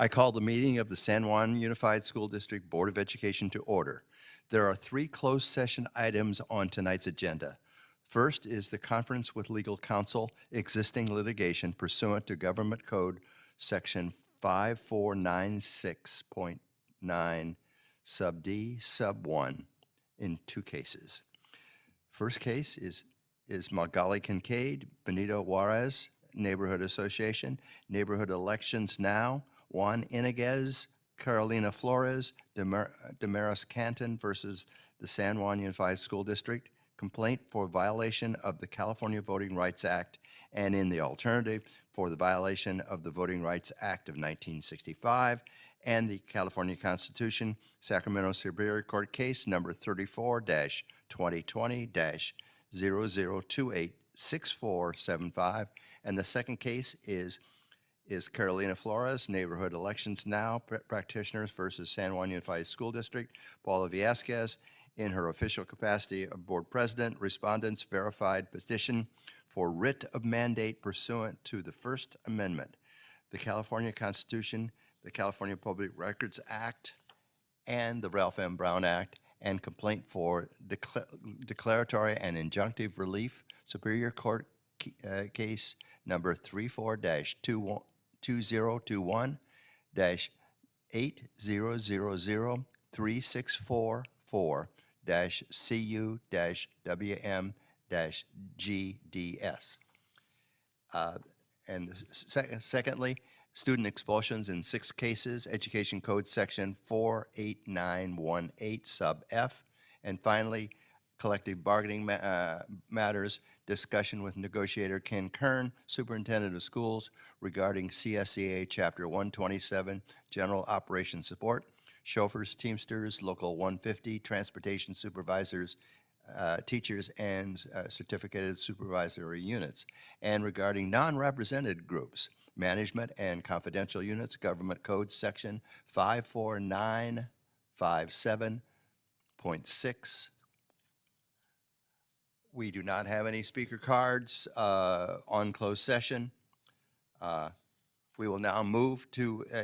I call the meeting of the San Juan Unified School District Board of Education to order. There are 3 closed session items on tonight's agenda. First is the conference with legal counsel, existing litigation pursuant to Government Code Section 5496.9 sub D sub 1 in 2 cases. First case is Magali Kincaid, Benito Juarez Neighborhood Association, Neighborhood Elections Now, Juan Iniguez, Carolina Flores, Damaris Canton versus the San Juan Unified School District, complaint for violation of the California Voting Rights Act, and in the alternative, for the violation of the Voting Rights Act of 1965 and the California Constitution, Sacramento Superior Court case number 34-2020-00286475. And the second case is Carolina Flores, Neighborhood Elections Now, Practitioners versus San Juan Unified School District, Paula Villasquez, in her official capacity of board president, respondents verified petition for writ of mandate pursuant to the First Amendment, the California Constitution, the California Public Records Act, and the Ralph M. Brown Act, and complaint for declaratory and injunctive relief, Superior Court case number 34-2021-8000-3644-CU-WM-GDS. And secondly, student expulsions in 6 cases, Education Code Section 48918 sub F. And finally, collective bargaining matters, discussion with negotiator Ken Kern, superintendent of schools, regarding CSEA Chapter 127, general operations support, chauffeurs, teamsters, local 150, transportation supervisors, teachers, and certificated supervisory units, and regarding non-represented groups, management and confidential units, Government Code Section 54957.6. We do not have any speaker cards on closed session. We will now move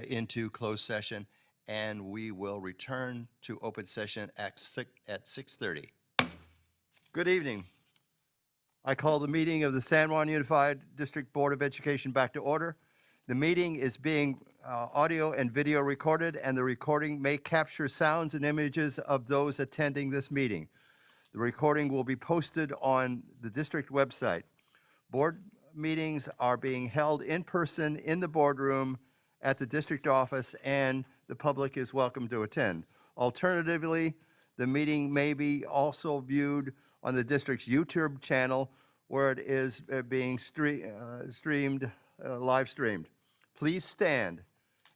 into closed session, and we will return to open session at 6:30. Good evening. I call the meeting of the San Juan Unified District Board of Education back to order. The meeting is being audio and video recorded, and the recording may capture sounds and images of those attending this meeting. The recording will be posted on the district website. Board meetings are being held in person in the boardroom at the district office, and the public is welcome to attend. Alternatively, the meeting may be also viewed on the district's YouTube channel, where it is being live streamed. Please stand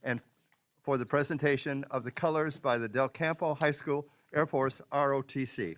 and for the presentation of the colors by the Del Campo High School Air Force ROTC.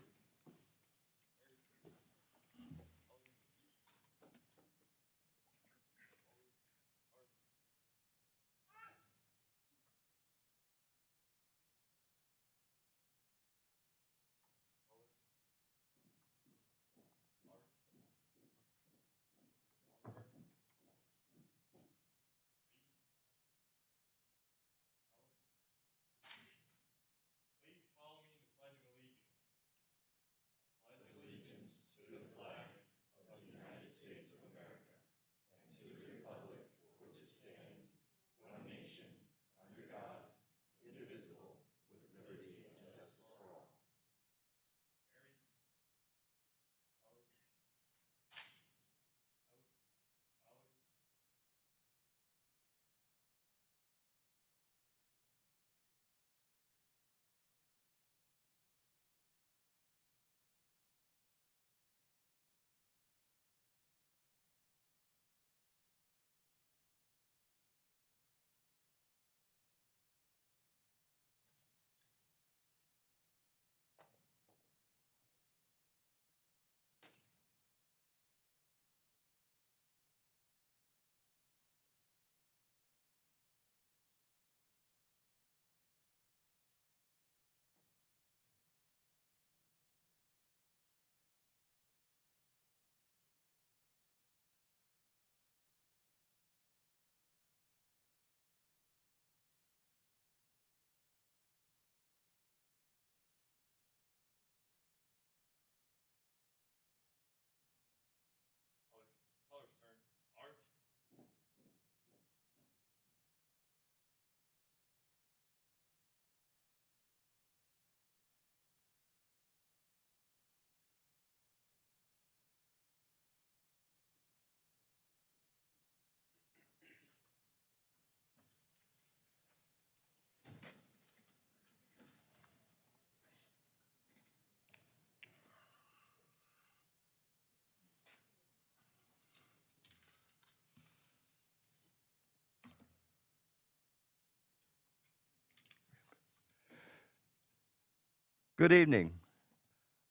Good evening.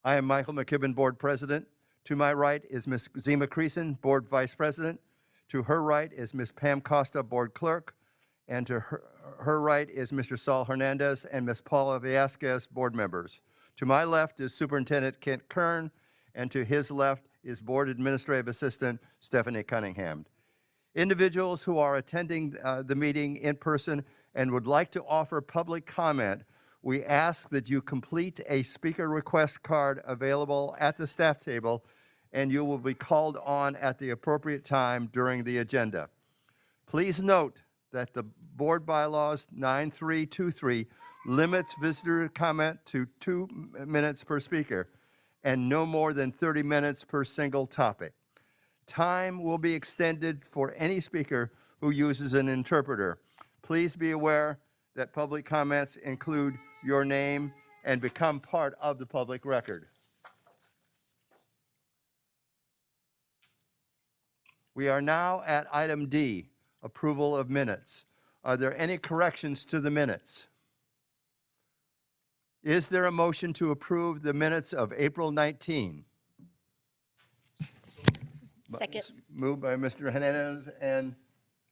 I am Michael McKibben, Board President. To my right is Ms. Zima Creason, Board Vice President. To her right is Ms. Pam Costa, Board Clerk. And to her right is Mr. Saul Hernandez and Ms. Paula Villasquez, Board Members. To my left is Superintendent Kent Kern, and to his left is Board Administrative Assistant Stephanie Cunningham. Individuals who are attending the meeting in person and would like to offer public comment, we ask that you complete a speaker request card available at the staff table, and you will be called on at the appropriate time during the agenda. Please note that the Board Bylaws 9323 limits visitor comment to 2 minutes per speaker and no more than 30 minutes per single topic. Time will be extended for any speaker who uses an interpreter. Please be aware that public comments include your name and become part of the public record. We are now at item D, approval of minutes. Are there any corrections to the minutes? Is there a motion to approve the minutes of April 19? Second. Moved by Mr. Hernandez and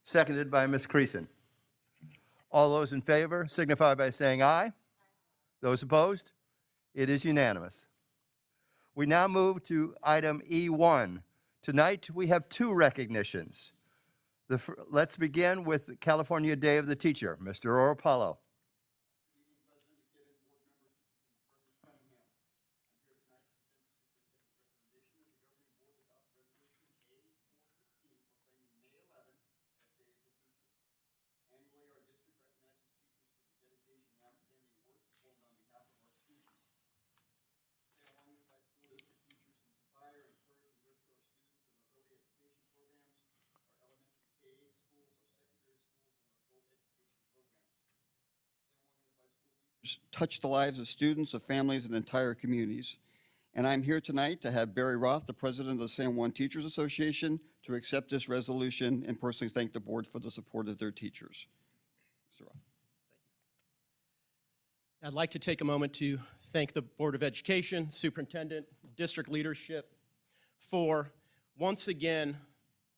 seconded by Ms. Creason. All those in favor signify by saying aye. Those opposed? It is unanimous. We now move to item E1. Tonight we have 2 recognitions. Let's begin with the California Day of the Teacher, Mr. Oropalo. Touch the lives of students, of families, and entire communities. And I'm here tonight to have Barry Roth, the president of the San Juan Teachers Association, to accept this resolution and personally thank the board for the support of their teachers. Mr. Roth. I'd like to take a moment to thank the Board of Education, superintendent, district leadership for once again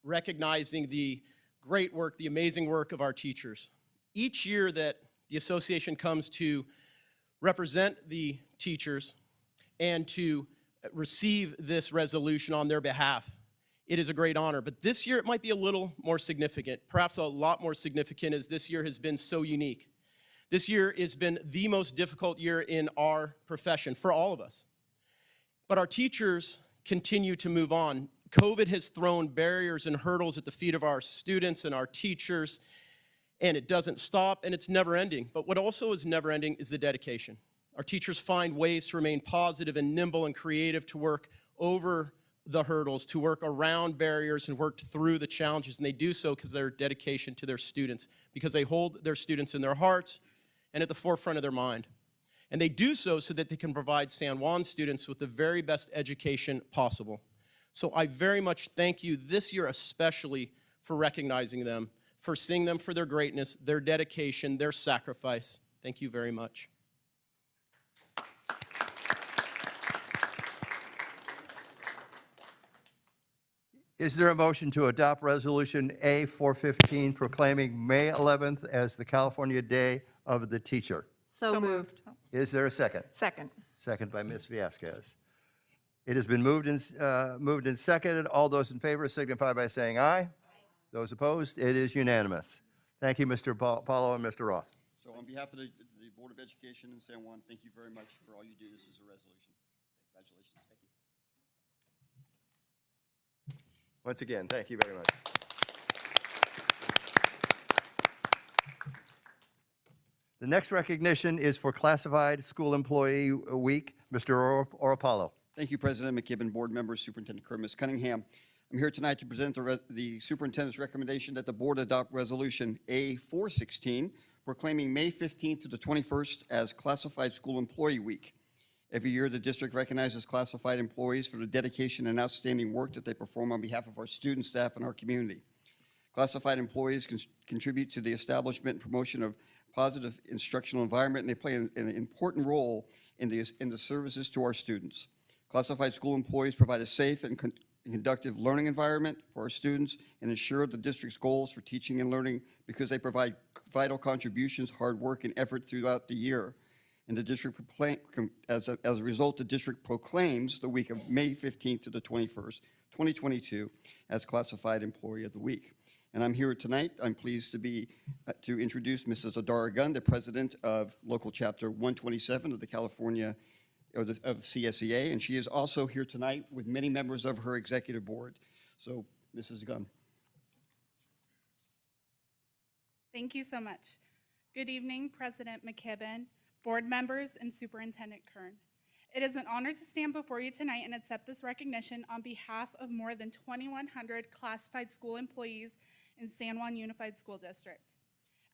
recognizing the great work, the amazing work of our teachers. Each year that the association comes to represent the teachers and to receive this resolution on their behalf, it is a great honor. But this year it might be a little more significant, perhaps a lot more significant, as this year has been so unique. This year has been the most difficult year in our profession for all of us. But our teachers continue to move on. COVID has thrown barriers and hurdles at the feet of our students and our teachers, and it doesn't stop, and it's never ending. But what also is never ending is the dedication. Our teachers find ways to remain positive and nimble and creative, to work over the hurdles, to work around barriers and work through the challenges. And they do so because of their dedication to their students, because they hold their students in their hearts and at the forefront of their mind. And they do so that they can provide San Juan students with the very best education possible. So I very much thank you this year especially for recognizing them, for seeing them for their greatness, their dedication, their sacrifice. Thank you very much. Is there a motion to adopt Resolution A415 proclaiming May 11th as the California Day of the Teacher? So moved. Is there a second? Second. Second by Ms. Villasquez. It has been moved and seconded. All those in favor signify by saying aye. Those opposed, it is unanimous. Thank you, Mr. Paulo and Mr. Roth. So on behalf of the Board of Education in San Juan, thank you very much for all you do. This is a resolution. Congratulations. Thank you. Once again, thank you very much. The next recognition is for Classified School Employee Week. Mr. Oropalo. Thank you, President McKibben, board members, Superintendent Kern, Ms. Cunningham. I'm here tonight to present the superintendent's recommendation that the board adopt Resolution A416, proclaiming May 15th to the 21st as Classified School Employee Week. Every year, the district recognizes classified employees for the dedication and outstanding work that they perform on behalf of our student, staff, and our community. Classified employees contribute to the establishment and promotion of positive instructional environment, and they play an important role in the services to our students. Classified school employees provide a safe and conducive learning environment for our students and ensure the district's goals for teaching and learning because they provide vital contributions, hard work, and effort throughout the year. And the district, as a result, the district proclaims the week of May 15th to the 21st, 2022, as Classified Employee of the Week. And I'm here tonight. I'm pleased to introduce Mrs. Adara Gunn, the president of Local Chapter 127 of the California of CSEA, and she is also here tonight with many members of her executive board. So, Mrs. Gunn. Thank you so much. Good evening, President McKibben, board members, and Superintendent Kern. It is an honor to stand before you tonight and accept this recognition on behalf of more than 2,100 classified school employees in San Juan Unified School District.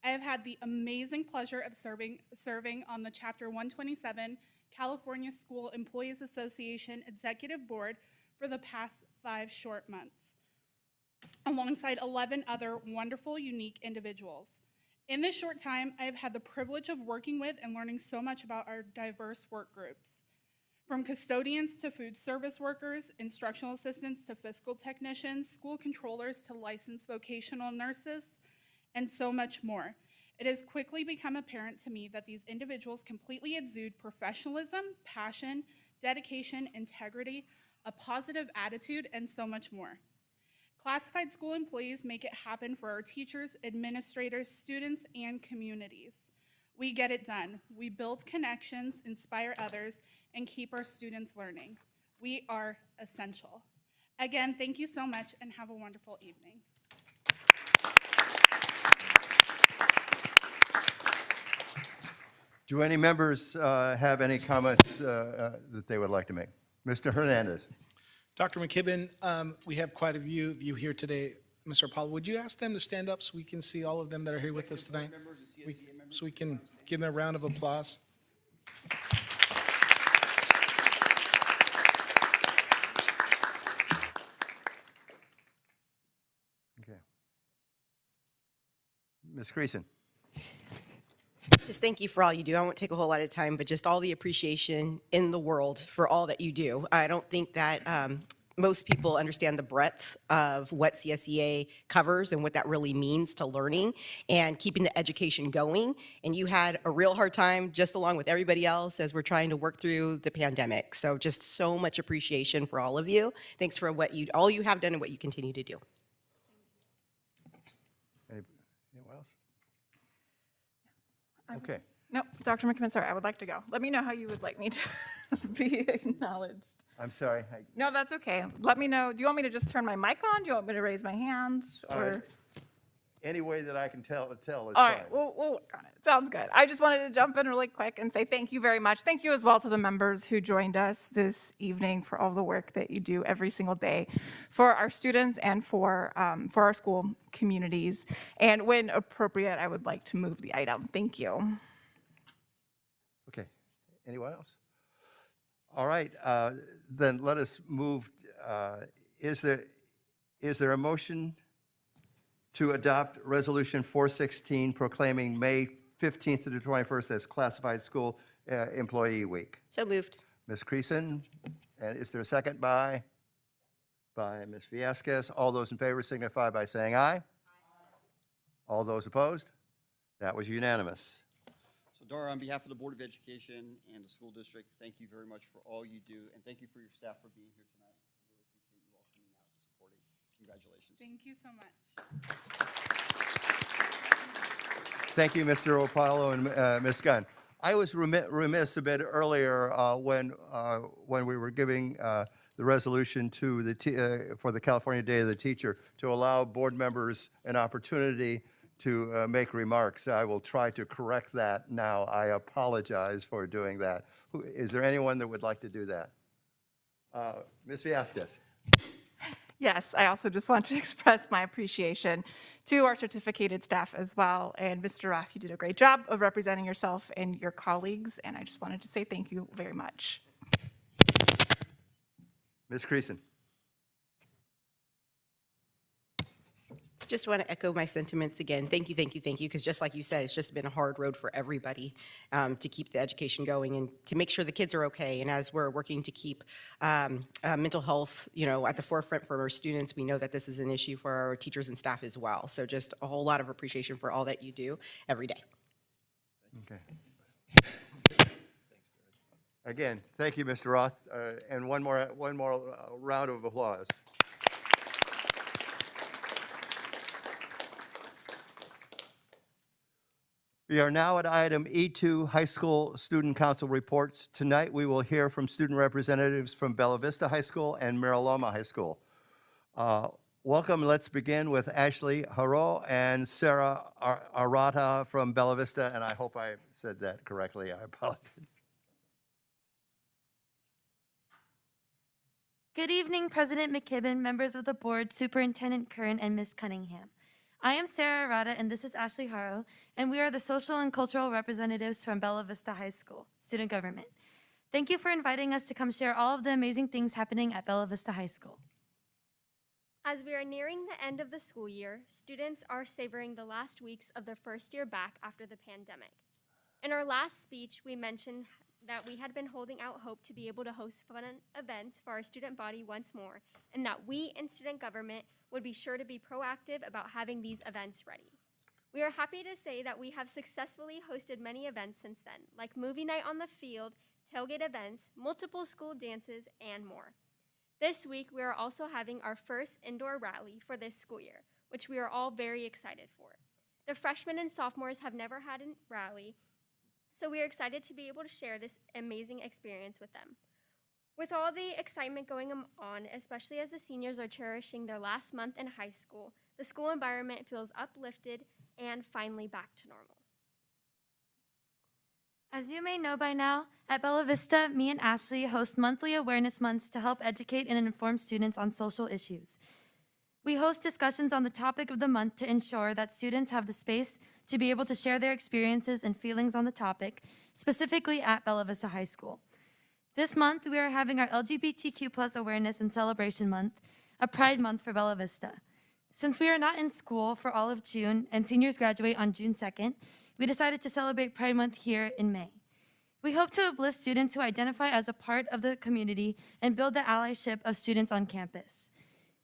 I have had the amazing pleasure of serving on the Chapter 127 California School Employees Association Executive Board for the past 5 short months, alongside 11 other wonderful, unique individuals. In this short time, I have had the privilege of working with and learning so much about our diverse work groups. From custodians to food service workers, instructional assistants to fiscal technicians, school controllers to licensed vocational nurses, and so much more. It has quickly become apparent to me that these individuals completely exude professionalism, passion, dedication, integrity, a positive attitude, and so much more. Classified school employees make it happen for our teachers, administrators, students, and communities. We get it done. We build connections, inspire others, and keep our students learning. We are essential. Again, thank you so much and have a wonderful evening. Do any members have any comments that they would like to make? Mr. Hernandez. Dr. McKibben, we have quite a few of you here today. Mr. Apollo, would you ask them to stand up so we can see all of them that are here with us tonight? So we can give them a round of applause. Okay. Ms. Creason. Just thank you for all you do. I won't take a whole lot of time, but just all the appreciation in the world for all that you do. I don't think that most people understand the breadth of what CSEA covers and what that really means to learning and keeping the education going. And you had a real hard time just along with everybody else as we're trying to work through the pandemic. So just so much appreciation for all of you. Thanks for all you have done and what you continue to do. Anyone else? Okay. No, Dr. McKibben, sorry, I would like to go. Let me know how you would like me to be acknowledged. I'm sorry. No, that's okay. Let me know. Do you want me to just turn my mic on? Do you want me to raise my hand? Or Any way that I can tell is all fine. right, we'll work on it. Sounds good. I just wanted to jump in really quick and say thank you very much. Thank you as well to the members who joined us this evening for all the work that you do every single day for our students and for our school communities. And when appropriate, I would like to move the item. Thank you. Okay. Anyone else? All right. Then let us move. Is there a motion to adopt Resolution 416 proclaiming May 15th to the 21st as Classified School Employee Week? So moved. Ms. Creason, and is there a second by Ms. Villasquez? All those in favor signify by saying aye. All those opposed? That was unanimous. So, Dara, on behalf of the Board of Education and the school district, thank you very much for all you do, and thank you for your staff for being here tonight. I really appreciate you all coming out and supporting. Congratulations. Thank you so much. Thank you, Mr. Opalo and Ms. Gunn. I was remiss a bit earlier when we were giving the resolution to for the California Day of the Teacher to allow board members an opportunity to make remarks. I will try to correct that now. I apologize for doing that. Is there anyone that would like to do that? Ms. Villasquez. Yes, I also just want to express my appreciation to our certificated staff as well. And Mr. Roth, you did a great job of representing yourself and your colleagues, and I just wanted to say thank you very much. Ms. Creason. Just want to echo my sentiments again. Thank you, thank you, thank you, because just like you said, it's just been a hard road for everybody to keep the education going and to make sure the kids are okay. And as we're working to keep mental health, at the forefront for our students, we know that this is an issue for our teachers and staff as well. So just a whole lot of appreciation for all that you do every day. Okay. Again, thank you, Mr. Roth, and one more round of applause. We are now at item E2, High School Student Council Reports. Tonight, we will hear from student representatives from Bella Vista High School and Mira Loma High School. Welcome. Let's begin with Ashley Haro and Sarah Arata from Bella Vista, and I hope I said that correctly. I apologize. Good evening, President McKibben, members of the board, Superintendent Kern, and Ms. Cunningham. I am Sarah Arata, and this is Ashley Haro, and we are the social and cultural representatives from Bella Vista High School, student government. Thank you for inviting us to come share all of the amazing things happening at Bella Vista High School. As we are nearing the end of the school year, students are savoring the last weeks of their first year back after the pandemic. In our last speech, we mentioned that we had been holding out hope to be able to host fun events for our student body once more, and that we in student government would be sure to be proactive about having these events ready. We are happy to say that we have successfully hosted many events since then, like movie night on the field, tailgate events, multiple school dances, and more. This week, we are also having our first indoor rally for this school year, which we are all very excited for. The freshmen and sophomores have never had a rally, so we are excited to be able to share this amazing experience with them. With all the excitement going on, especially as the seniors are cherishing their last month in high school, the school environment feels uplifted and finally back to normal. As you may know by now, at Bella Vista, me and Ashley host monthly awareness months to help educate and inform students on social issues. We host discussions on the topic of the month to ensure that students have the space to be able to share their experiences and feelings on the topic, specifically at Bella Vista High School. This month, we are having our LGBTQ+ Awareness and Celebration Month, a Pride Month for Bella Vista. Since we are not in school for all of June and seniors graduate on June 2nd, we decided to celebrate Pride Month here in May. We hope to uplift students who identify as a part of the community and build the allyship of students on campus.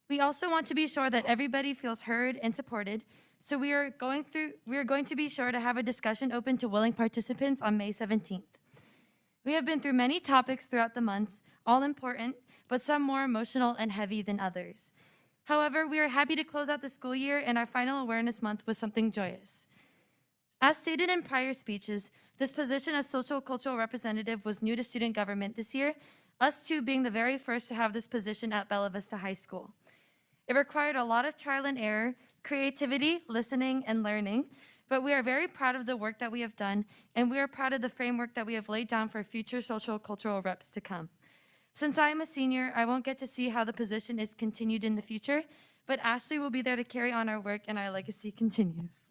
We also want to be sure that everybody feels heard and supported, so we are going to be sure to have a discussion open to willing participants on May 17th. We have been through many topics throughout the months, all important, but some more emotional and heavy than others. However, we are happy to close out the school year and our final awareness month with something joyous. As stated in prior speeches, this position as social cultural representative was new to student government this year, us two being the very first to have this position at Bella Vista High School. It required a lot of trial and error, creativity, listening, and learning, but we are very proud of the work that we have done, and we are proud of the framework that we have laid down for future social cultural reps to come. Since I am a senior, I won't get to see how the position is continued in the future, but Ashley will be there to carry on our work and our legacy continues.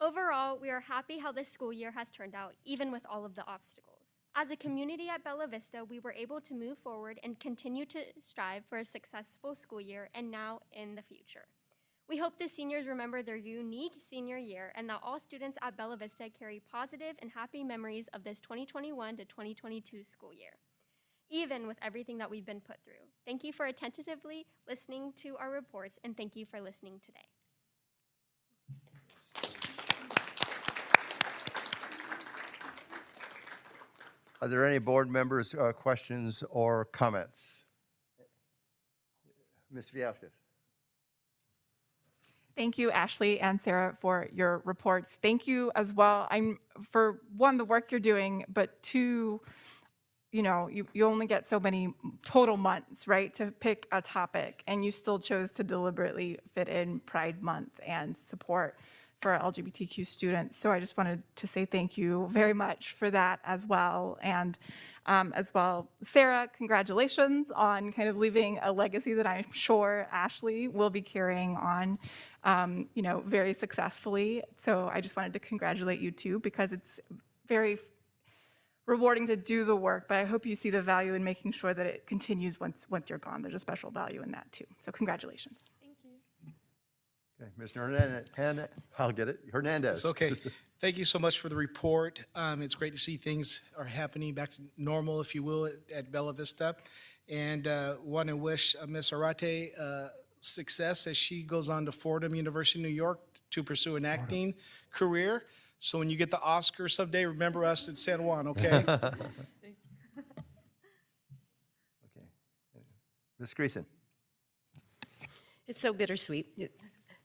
Overall, we are happy how this school year has turned out, even with all of the obstacles. As a community at Bella Vista, we were able to move forward and continue to strive for a successful school year and now in the future. We hope the seniors remember their unique senior year and that all students at Bella Vista carry positive and happy memories of this 2021 to 2022 school year, even with everything that we've been put through. Thank you for attentively listening to our reports, and thank you for listening today. Are there any board members' questions or comments? Ms. Viasquez. Thank you, Ashley and Sarah, for your reports. Thank you as well, for one, the work you're doing, but two, you only get so many total months, right, to pick a topic, and you still chose to deliberately fit in Pride Month and support for LGBTQ students. So I just wanted to say thank you very much for that as well. And as well, Sarah, congratulations on kind of leaving a legacy that I'm sure Ashley will be carrying on, very successfully. So I just wanted to congratulate you too, because it's very rewarding to do the work, but I hope you see the value in making sure that it continues once you're gone. There's a special value in that too. So congratulations. Thank you. Okay, Mr. Hernandez, I'll get it, Hernandez. It's okay. Thank you so much for the report. It's great to see things are happening back to normal, if you will, at Bella Vista. And want to wish Ms. Arate success as she goes on to Fordham University, New York, to pursue an acting career. So when you get the Oscar someday, remember us at San Juan, okay? Okay. Ms. Greason. It's so bittersweet.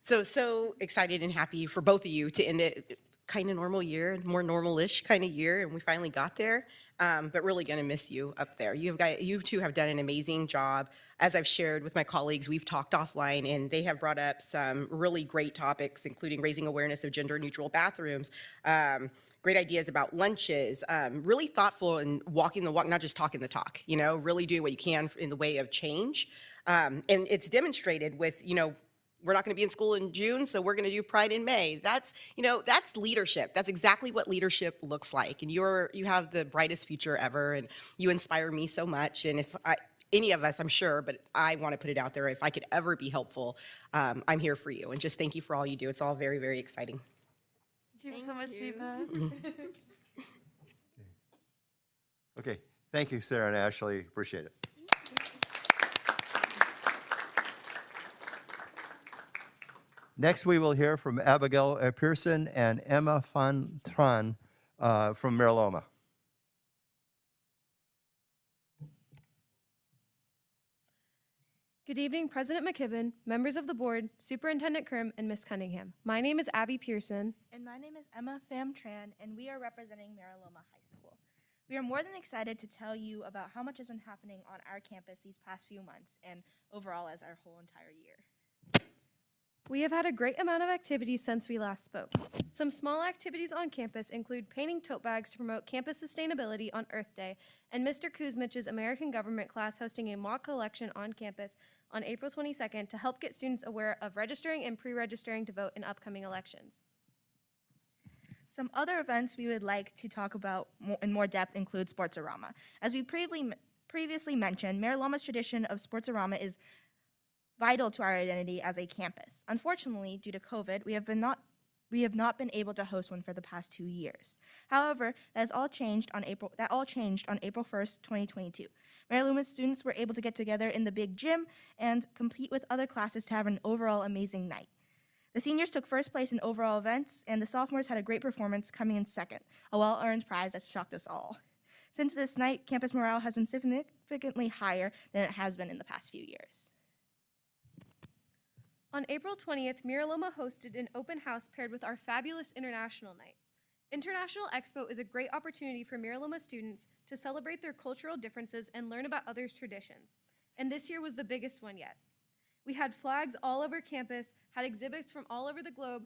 So excited and happy for both of you to end it kind of normal year, more normal-ish kind of year, and we finally got there. But really going to miss you up there. You two have done an amazing job. As I've shared with my colleagues, we've talked offline, and they have brought up some really great topics, including raising awareness of gender-neutral bathrooms, great ideas about lunches, really thoughtful and walking the walk, not just talking the talk, you know, really doing what you can in the way of change. And it's demonstrated with, you know, we're not going to be in school in June, so we're going to do Pride in May. That's, you know, that's leadership. That's exactly what leadership looks like. And you have the brightest future ever, and you inspire me so much. And if any of us, I'm sure, but I want to put it out there, if I could ever be helpful, I'm here for you. And just thank you for all you do. It's all very, very exciting. Thank you so much, you. Siva. Okay, thank you, Sarah and Ashley, appreciate it. Next, we will hear from Abigail Pearson and Emma Fontran from Mariloma. Good evening, President McKibben, members of the board, Superintendent Krim, and Ms. Cunningham. My name is Abby Pearson. And my name is Emma Pham Tran, and we are representing Mariloma High School. We are more than excited to tell you about how much has been happening on our campus these past few months and overall as our whole entire year. We have had a great amount of activities since we last spoke. Some small activities on campus include painting tote bags to promote campus sustainability on Earth Day, and Mr. Kuzmich's American Government class hosting a mock election on campus on April 22nd to help get students aware of registering and pre-registering to vote in upcoming elections. Some other events we would like to talk about in more depth include Sportsorama. As we previously mentioned, Mariloma's tradition of Sportsorama is vital to our identity as a campus. Unfortunately, due to COVID, we have not been able to host one for the past 2 years. However, that all changed on April 1st, 2022. Mariloma students were able to get together in the big gym and compete with other classes to have an overall amazing night. The seniors took first place in overall events, and the sophomores had a great performance, coming in second, a well-earned prize that shocked us all. Since this night, campus morale has been significantly higher than it has been in the past few years. On April 20th, Mariloma hosted an open house paired with our fabulous International Night. International Expo is a great opportunity for Mariloma students to celebrate their cultural differences and learn about others' traditions. And this year was the biggest one yet. We had flags all over campus, had exhibits from all over the globe,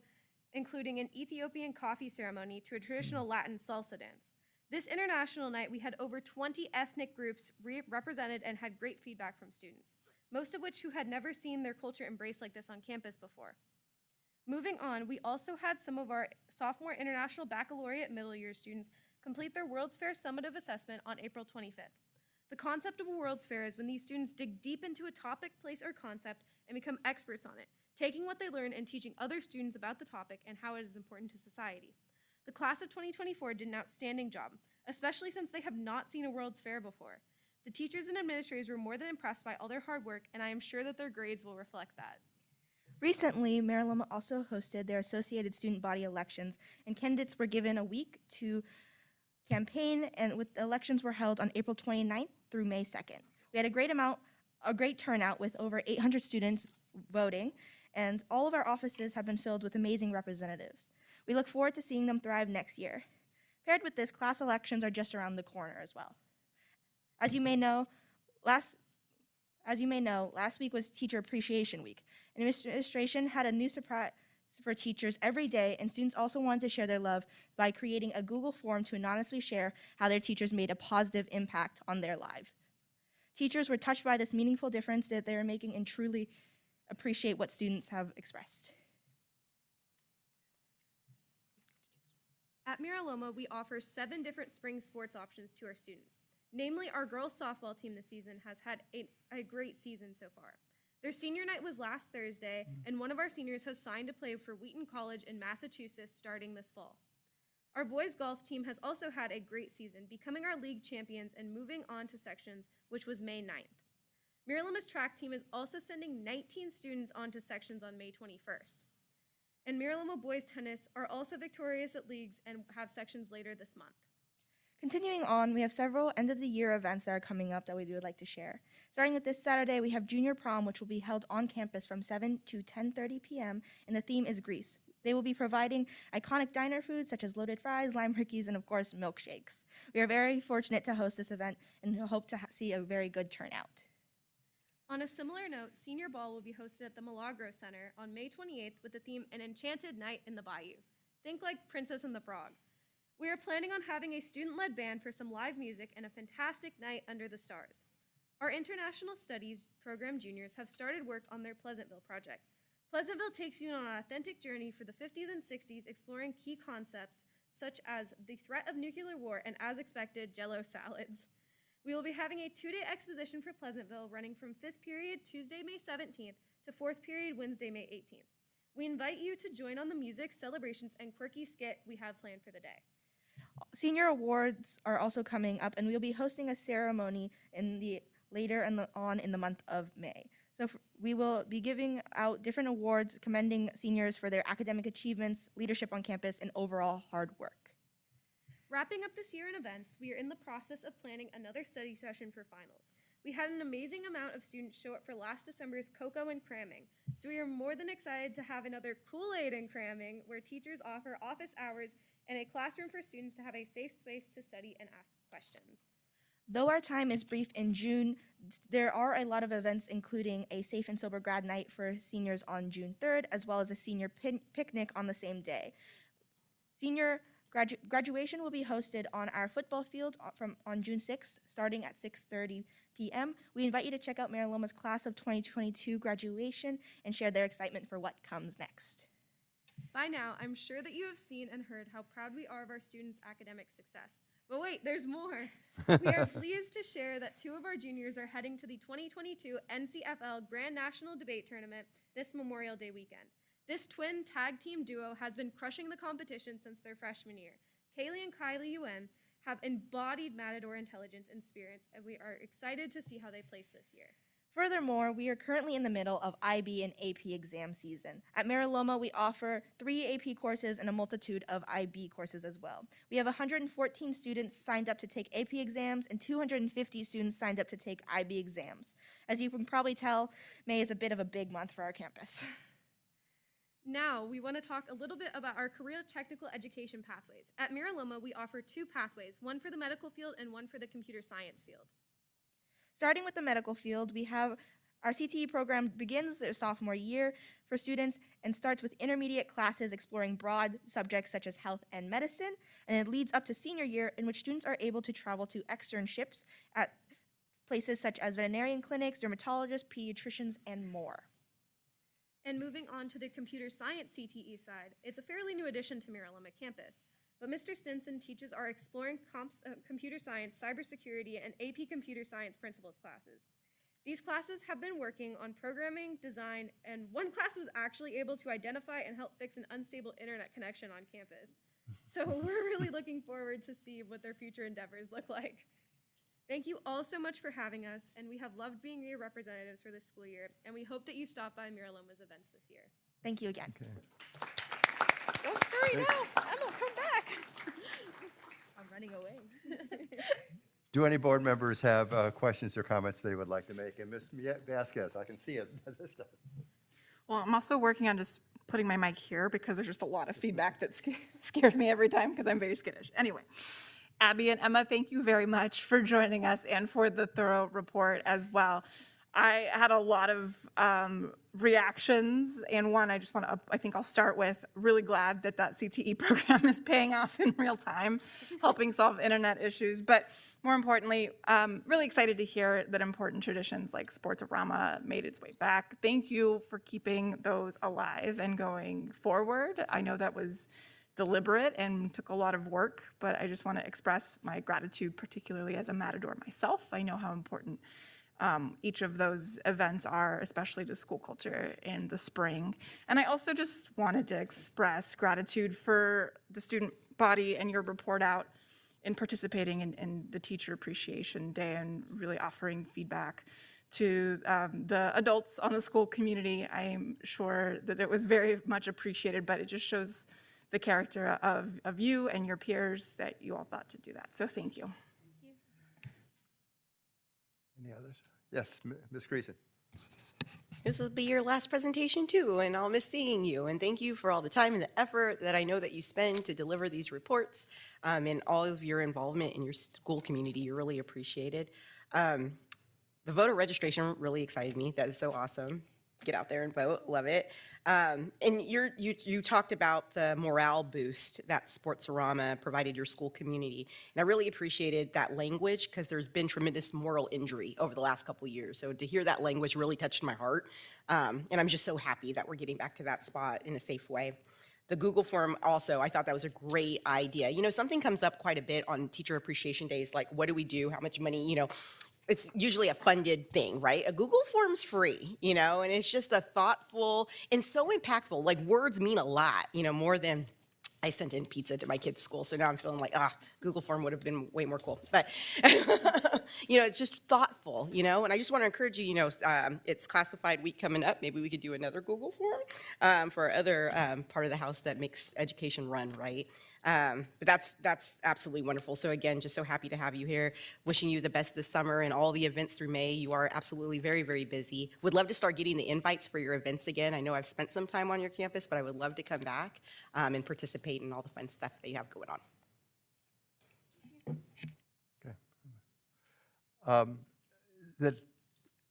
including an Ethiopian coffee ceremony to a traditional Latin salsa dance. This International Night, we had over 20 ethnic groups represented and had great feedback from students, most of which who had never seen their culture embraced like this on campus before. Moving on, we also had some of our sophomore International Baccalaureate middle year students complete their World's Fair Summative assessment on April 25th. The concept of a World's Fair is when these students dig deep into a topic, place, or concept and become experts on it, taking what they learn and teaching other students about the topic and how it is important to society. The class of 2024 did an outstanding job, especially since they have not seen a World's Fair before. The teachers and administrators were more than impressed by all their hard work, and I am sure that their grades will reflect that. Recently, Mariloma also hosted their Associated Student Body elections, and candidates were given a week to campaign, and the elections were held on April 29th through May 2nd. We had a great turnout with over 800 students voting, and all of our offices have been filled with amazing representatives. We look forward to seeing them thrive next year. Paired with this, class elections are just around the corner as well. As you may know, last week was Teacher Appreciation Week. Administration had a new surprise for teachers every day, and students also wanted to share their love by creating a Google form to anonymously share how their teachers made a positive impact on their lives. Teachers were touched by this meaningful difference that they are making and truly appreciate what students have expressed. At Mariloma, we offer 7 different spring sports options to our students. Namely, our girls softball team this season has had a great season so far. Their senior night was last Thursday, and one of our seniors has signed to play for Wheaton College in Massachusetts starting this fall. Our boys golf team has also had a great season, becoming our league champions and moving on to sections, which was May 9th. Miraloma's track team is also sending 19 students on to sections on May 21st. And Miraloma boys tennis are also victorious at leagues and have sections later this month. Continuing on, we have several end-of-the-year events that are coming up that we would like to share. Starting with this Saturday, we have Junior Prom, which will be held on campus from 7 to 10:30 p.m., and the theme is Greece. They will be providing iconic diner foods such as loaded fries, lime rickeys, and of course, milkshakes. We are very fortunate to host this event and hope to see a very good turnout. On a similar note, Senior Ball will be hosted at the Milagro Center on May 28th with the theme An Enchanted Night in the Bayou. Think like Princess and the Frog. We are planning on having a student-led band for some live music and a fantastic night under the stars. Our International Studies program juniors have started work on their Pleasantville project. Pleasantville takes you on an authentic journey for the 50s and 60s, exploring key concepts such as the threat of nuclear war and, as expected, Jell-O salads. We will be having a 2-day exposition for Pleasantville running from 5th period Tuesday, May 17th to 4th period Wednesday, May 18th. We invite you to join on the music, celebrations, and quirky skit we have planned for the day. Senior awards are also coming up, and we'll be hosting a ceremony later on in the month of May. So we will be giving out different awards commending seniors for their academic achievements, leadership on campus, and overall hard work. Wrapping up this year in events, we are in the process of planning another study session for finals. We had an amazing amount of students show up for last December's Cocoa and Cramming, so we are more than excited to have another Kool-Aid and Cramming, where teachers offer office hours and a classroom for students to have a safe space to study and ask questions. Though our time is brief in June, there are a lot of events, including a Safe and Sober Grad Night for seniors on June 3rd, as well as a senior picnic on the same day. Senior graduation will be hosted on our football field on June 6th, starting at 6:30 p.m. We invite you to check out Miraloma's class of 2022 graduation and share their excitement for what comes next. By now, I'm sure that you have seen and heard how proud we are of our students' academic success. But wait, there's more. We are pleased to share that 2 of our juniors are heading to the 2022 NCFL Grand National Debate Tournament this Memorial Day weekend. This twin tag team duo has been crushing the competition since their freshman year. Kaylee and Kylie Yuen have embodied Matador intelligence and spirits, and we are excited to see how they place this year. Furthermore, we are currently in the middle of IB and AP exam season. At Miraloma, we offer 3 AP courses and a multitude of IB courses as well. We have 114 students signed up to take AP exams and 250 students signed up to take IB exams. As you can probably tell, May is a bit of a big month for our campus. Now, we want to talk a little bit about our career technical education pathways. At Miraloma, we offer 2 pathways, one for the medical field and one for the computer science field. Starting with the medical field, we have our CTE program begins their sophomore year for students and starts with intermediate classes exploring broad subjects such as health and medicine, and it leads up to senior year in which students are able to travel to externships at places such as veterinarian clinics, dermatologists, pediatricians, and more. And moving on to the computer science CTE side, it's a fairly new addition to Miraloma campus. But Mr. Stinson teaches our Exploring Computer Science, Cybersecurity, and AP Computer Science Principles classes. These classes have been working on programming, design, and one class was actually able to identify and help fix an unstable internet connection on campus. So we're really looking forward to see what their future endeavors look like. Thank you all so much for having us, and we have loved being your representatives for this school year, and we hope that you stop by Miraloma's events this year. Thank you again. Okay. Don't scurry now. Emma, come back. I'm running away. Do any board members have questions or comments they would like to make? And Ms. Vasquez, I can see it this time. Well, I'm also working on just putting my mic here because there's just a lot of feedback that scares me every time because I'm very skittish. Anyway, Abby and Emma, thank you very much for joining us and for the thorough report as well. I had a lot of reactions, and one I just want to, I think I'll start with, really glad that that CTE program is paying off in real time, helping solve internet issues, but more importantly, really excited to hear that important traditions like Sportsorama made its way back. Thank you for keeping those alive and going forward. I know that was deliberate and took a lot of work, but I just want to express my gratitude, particularly as a Matador myself. I know how important each of those events are, especially to school culture in the spring. And I also just wanted to express gratitude for the student body and your report out in participating in the Teacher Appreciation Day and really offering feedback to the adults on the school community. I'm sure that it was very much appreciated, but it just shows the character of you and your peers that you all thought to do that. So thank you. Any others? Yes, Ms. Creason. This will be your last presentation too, and I'll miss seeing you. And thank you for all the time and the effort that I know that you spend to deliver these reports, and all of your involvement in your school community. You're really appreciated. The voter registration really excited me. That is so awesome. Get out there and vote. Love it. And you talked about the morale boost that Sportsorama provided your school community. And I really appreciated that language because there's been tremendous moral injury over the last couple of years. So to hear that language really touched my heart. And I'm just so happy that we're getting back to that spot in a safe way. The Google form also, I thought that was a great idea. You know, something comes up quite a bit on Teacher Appreciation Days, like what do we do, how much money, it's usually a funded thing, right? A Google form's free, and it's just a thoughtful and so impactful. Like words mean a lot, more than I sent in pizza to my kids' school. So now I'm feeling like, Google form would have been way more cool. But, it's just thoughtful, and I just want to encourage you, it's classified week coming up. Maybe we could do another Google form for other part of the house that makes education run, right? But that's absolutely wonderful. So again, just so happy to have you here. Wishing you the best this summer and all the events through May. You are absolutely very, very busy. Would love to start getting the invites for your events again. I know I've spent some time on your campus, but I would love to come back and participate in all the fun stuff that you have going on. Okay. I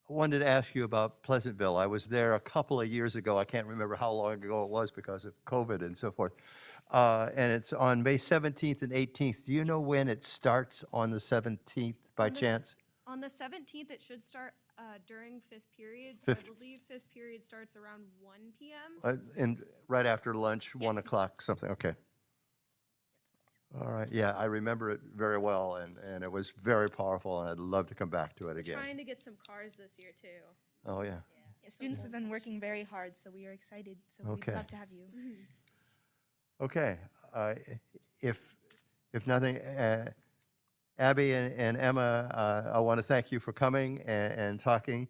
wanted to ask you about Pleasantville. I was there a couple of years ago. I can't remember how long ago it was because of COVID and so forth. And it's on May 17th and 18th. Do you know when it starts on the 17th by chance? On the 17th, it should start during fifth period. So Fifth. I believe fifth period starts around 1 p.m. And right after lunch, 1 o'clock, something, okay. All right, yeah, I remember it very well, and it was very powerful, and I'd love to come back to it again. Trying to get some cars this year, too. Oh, yeah. Yeah, students have been working very hard, so we are excited. So Okay. we'd love to have you. Okay, if nothing, Abby and Emma, I want to thank you for coming and talking.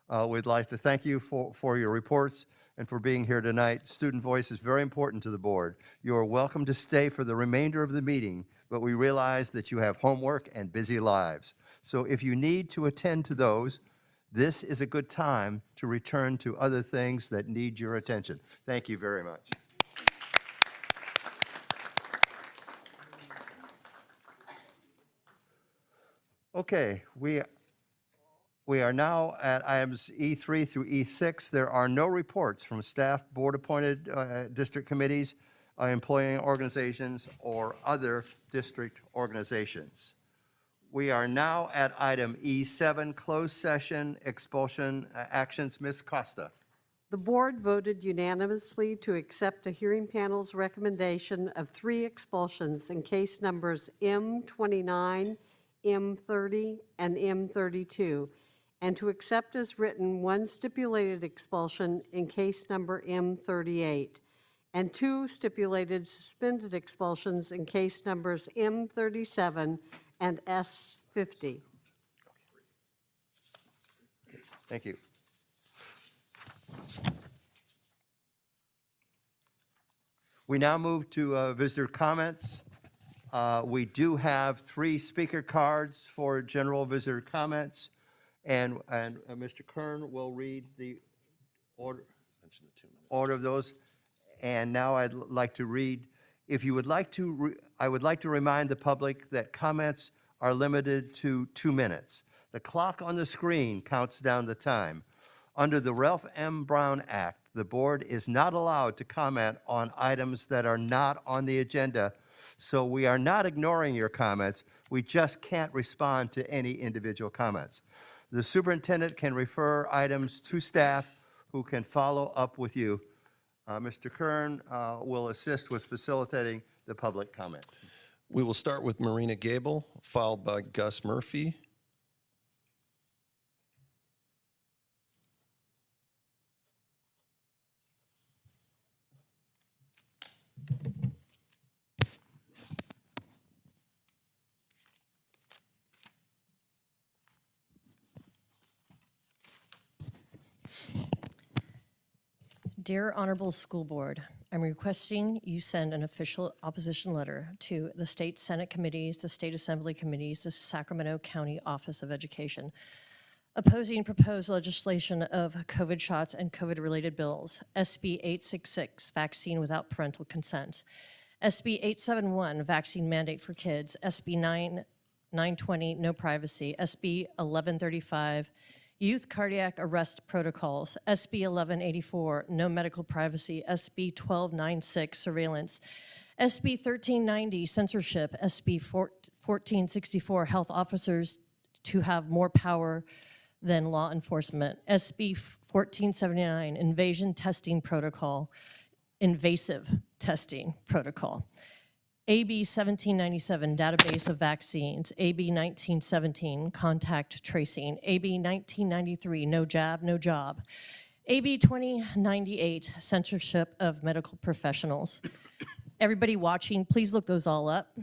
We'd like to thank you for your reports and for being here tonight. Student voice is very important to the board. You are welcome to stay for the remainder of the meeting, but we realize that you have homework and busy lives. So if you need to attend to those, this is a good time to return to other things that need your attention. Thank you very much. Okay, we are now at items E3 through E6. There are no reports from staff, board-appointed district committees, employing organizations, or other district organizations. We are now at item E7, closed session expulsion actions. Ms. Costa. The board voted unanimously to accept the hearing panel's recommendation of 3 expulsions in case numbers M29, M30, and M32, and to accept as written 1 stipulated expulsion in case number M38, and 2 stipulated suspended expulsions in case numbers M37 and S50. Thank you. We now move to visitor comments. We do have 3 speaker cards for general visitor comments, and Mr. Kern will read the order of those. And now I'd like to read, if you would like to, I would like to remind the public that comments are limited to 2 minutes. The clock on the screen counts down the time. Under the Ralph M. Brown Act, the board is not allowed to comment on items that are not on the agenda. So we are not ignoring your comments. We just can't respond to any individual comments. The superintendent can refer items to staff who can follow up with you. Mr. Kern will assist with facilitating the public comment. We will start with Marina Gable, followed by Gus Murphy. Dear Honorable School Board, I'm requesting you send an official opposition letter to the State Senate Committees, the State Assembly Committees, the Sacramento County Office of Education, opposing proposed legislation of COVID shots and COVID-related bills, SB 866, vaccine without parental consent, SB 871, vaccine mandate for kids, SB 920, no privacy, SB 1135, youth cardiac arrest protocols, SB 1184, no medical privacy, SB 1296, surveillance, SB 1390, censorship, SB 1464, health officers to have more power than law enforcement, SB 1479, invasion testing protocol, invasive testing protocol, AB 1797, database of vaccines, AB 1917, contact tracing, AB 1993, no jab, no job, AB 2098, censorship of medical professionals. Everybody watching, please look those all up.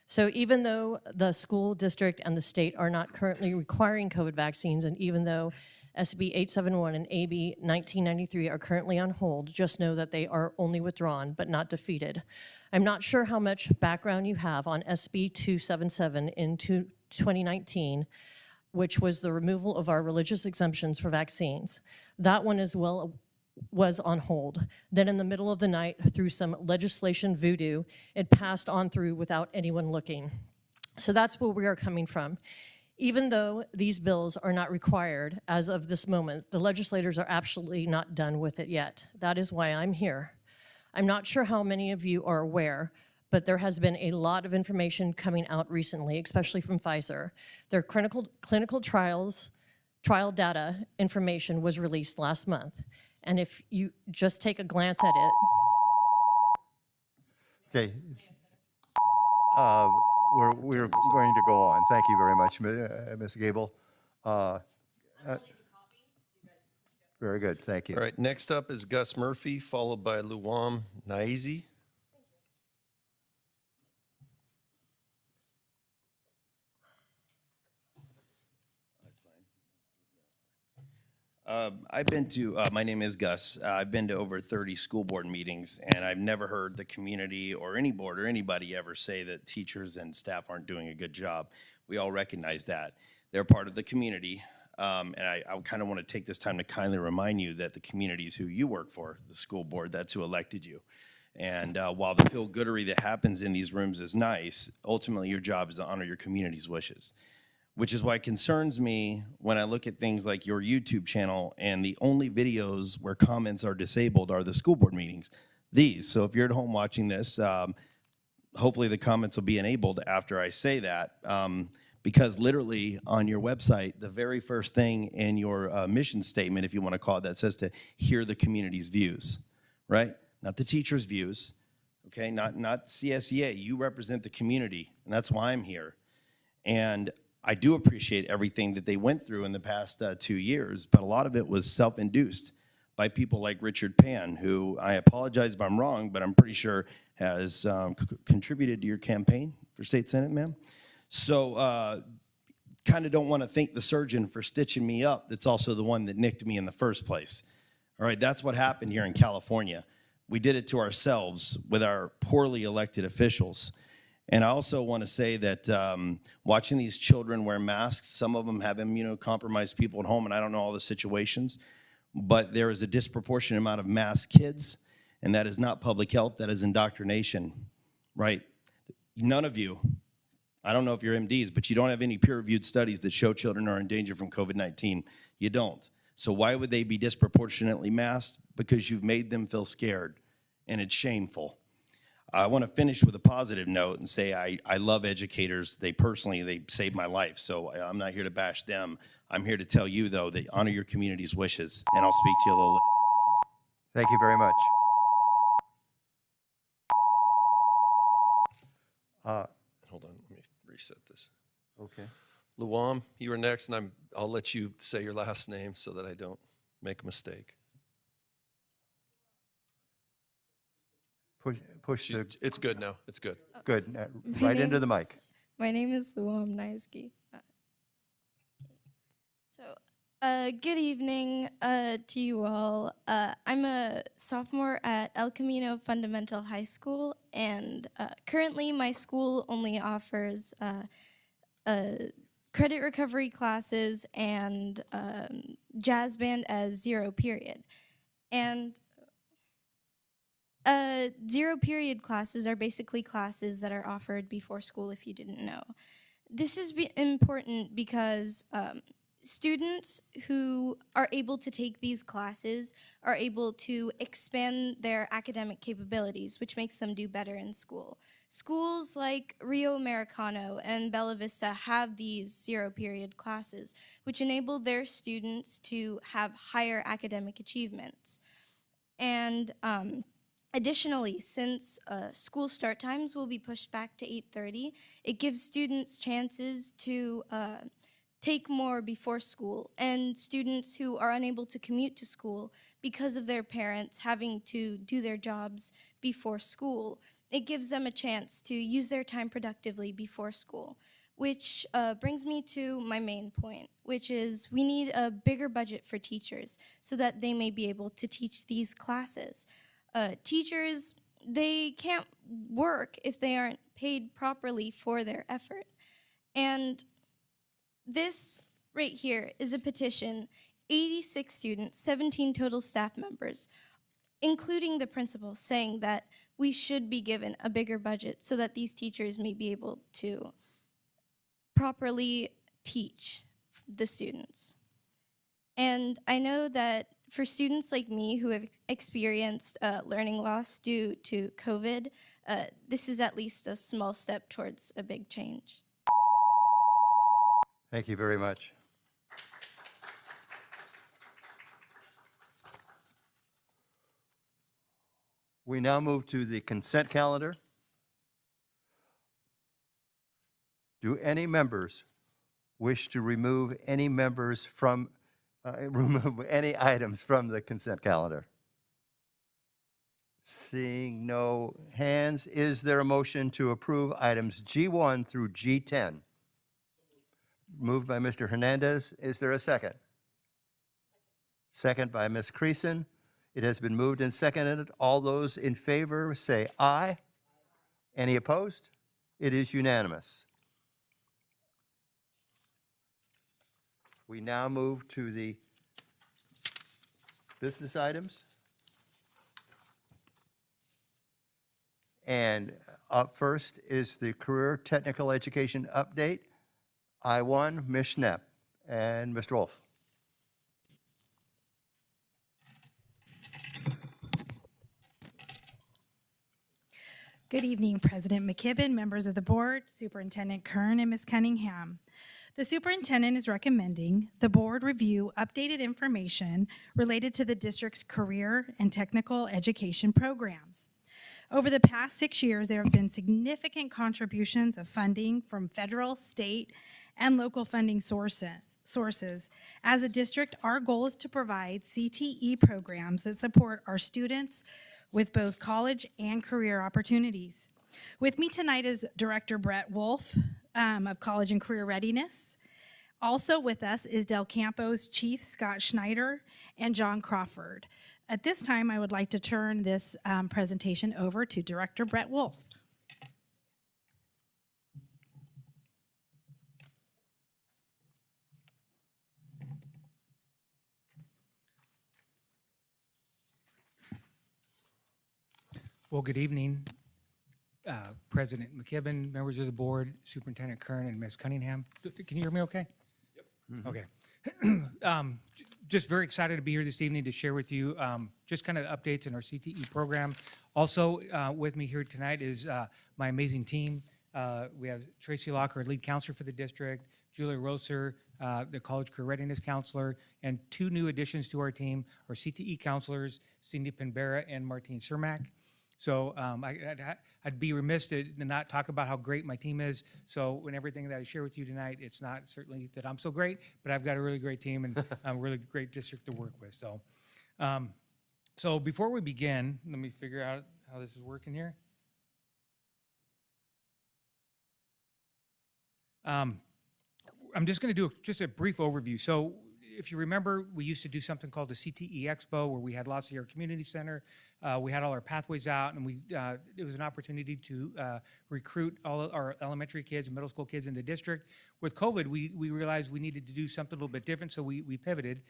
So even though the school district and the state are not currently requiring COVID vaccines, and even though SB 871 and AB 1993 are currently on hold, just know that they are only withdrawn but not defeated. I'm not sure how much background you have on SB 277 in 2019, which was the removal of our religious exemptions for vaccines. That one as well was on hold. Then in the middle of the night, through some legislation voodoo, it passed on through without anyone looking. So that's where we are coming from. Even though these bills are not required as of this moment, the legislators are absolutely not done with it yet. That is why I'm here. I'm not sure how many of you are aware, but there has been a lot of information coming out recently, especially from Pfizer. Their clinical trial data information was released last month. And if you just take a glance at it. Okay. We're going to go on. Thank you very much, Ms. Gable. Very good, thank you. All right, next up is Gus Murphy, followed by Luam Naizi. I've been to, my name is Gus. I've been to over 30 school board meetings, and I've never heard the community or any board or anybody ever say that teachers and staff aren't doing a good job. We all recognize that. They're part of the community, and I kind of want to take this time to kindly remind you that the community is who you work for, the school board, that's who elected you. And while the feel-goodery that happens in these rooms is nice, ultimately your job is to honor your community's wishes. Which is why it concerns me when I look at things like your YouTube channel and the only videos where comments are disabled are the school board meetings. These, so if you're at home watching this, hopefully the comments will be enabled after I say that, because literally on your website, the very first thing in your mission statement, if you want to call it that, says to hear the community's views, right? Not the teacher's views, okay? Not CSEA, you represent the community, and that's why I'm here. And I do appreciate everything that they went through in the past 2 years, but a lot of it was self-induced by people like Richard Pan, who, I apologize if I'm wrong, but I'm pretty sure has contributed to your campaign for state senate, ma'am. So kind of don't want to thank the surgeon for stitching me up. That's also the one that nicked me in the first place. All right, that's what happened here in California. We did it to ourselves with our poorly elected officials. And I also want to say that watching these children wear masks, some of them have immunocompromised people at home, and I don't know all the situations, but there is a disproportionate amount of masked kids, and that is not public health, that is indoctrination, right? None of you, I don't know if you're MDs, but you don't have any peer-reviewed studies that show children are in danger from COVID-19. You don't. So why would they be disproportionately masked? Because you've made them feel scared, and it's shameful. I want to finish with a positive note and say I love educators. They saved my life, so I'm not here to bash them. I'm here to tell you, though, that honor your community's wishes, and I'll speak to you a little later. Thank you very much. Hold on, let me reset this. Okay. Luam, you are next, and I'll let you say your last name so that I don't make a mistake. Push the, It's good now, it's good. good, right into the mic. My name is Luam Naizki. So Good evening to you all. I'm a sophomore at El Camino Fundamental High School, and currently my school only offers credit recovery classes and jazz band as 0 period. And 0 period classes are basically classes that are offered before school, if you didn't know. This is important because students who are able to take these classes are able to expand their academic capabilities, which makes them do better in school. Schools like Rio Americano and Bella Vista have these 0 period classes, which enable their students to have higher academic achievements. And additionally, since school start times will be pushed back to 8:30, it gives students chances to take more before school, and students who are unable to commute to school because of their parents having to do their jobs before school, it gives them a chance to use their time productively before school, which brings me to my main point, which is we need a bigger budget for teachers so that they may be able to teach these classes. Teachers, they can't work if they aren't paid properly for their effort. And this right here is a petition, 86 students, 17 total staff members, including the principal, saying that we should be given a bigger budget so that these teachers may be able to properly teach the students. And I know that for students like me who have experienced learning loss due to COVID, this is at least a small step towards a big change. Thank you very much. We now move to the consent calendar. Do any members wish to remove any members from, remove any items from the consent calendar? Seeing no hands, is there a motion to approve items G1 through G10? Moved by Mr. Hernandez. Is there a second? Second by Ms. Creason. It has been moved and seconded. All those in favor say aye. Any opposed? It is unanimous. We now move to the business items. And up first is the Career Technical Education Update. I1, Ms. Schnepp, and Mr. Wolf. Good evening, President McKibben, members of the board, Superintendent Kern, and Ms. Cunningham. The superintendent is recommending the board review updated information related to the district's career and technical education programs. Over the past 6 years, there have been significant contributions of funding from federal, state, and local funding sources. As a district, our goal is to provide CTE programs that support our students with both college and career opportunities. With me tonight is Director Brett Wolf of College and Career Readiness. Also with us is Del Campo's Chief Scott Schneider and John Crawford. At this time, I would like to turn this presentation over to Director Brett Wolf. Well, good evening, President McKibben, members of the board, Superintendent Kern, and Ms. Cunningham. Can you hear me okay? Yep. Okay. Just very excited to be here this evening to share with you just kind of updates in our CTE program. Also with me here tonight is my amazing team. We have Tracy Locker, lead counselor for the district, Julia Roser, the College Career Readiness counselor, and 2 new additions to our team, our CTE counselors, Cindy Penbera and Martine Cermak. So I'd be remiss to not talk about how great my team is. So when everything that I share with you tonight, it's not certainly that I'm so great, but I've got a really great team and a really great district to work with. So, so before we begin, let me figure out how this is working here. I'm just going to do just a brief overview. So if you remember, we used to do something called the Cte Expo, where we had lots of our community center. We had all our pathways out, and it was an opportunity to recruit all of our elementary kids and middle school kids in the district. With COVID, we realized we needed to do something a little bit different, so we pivoted.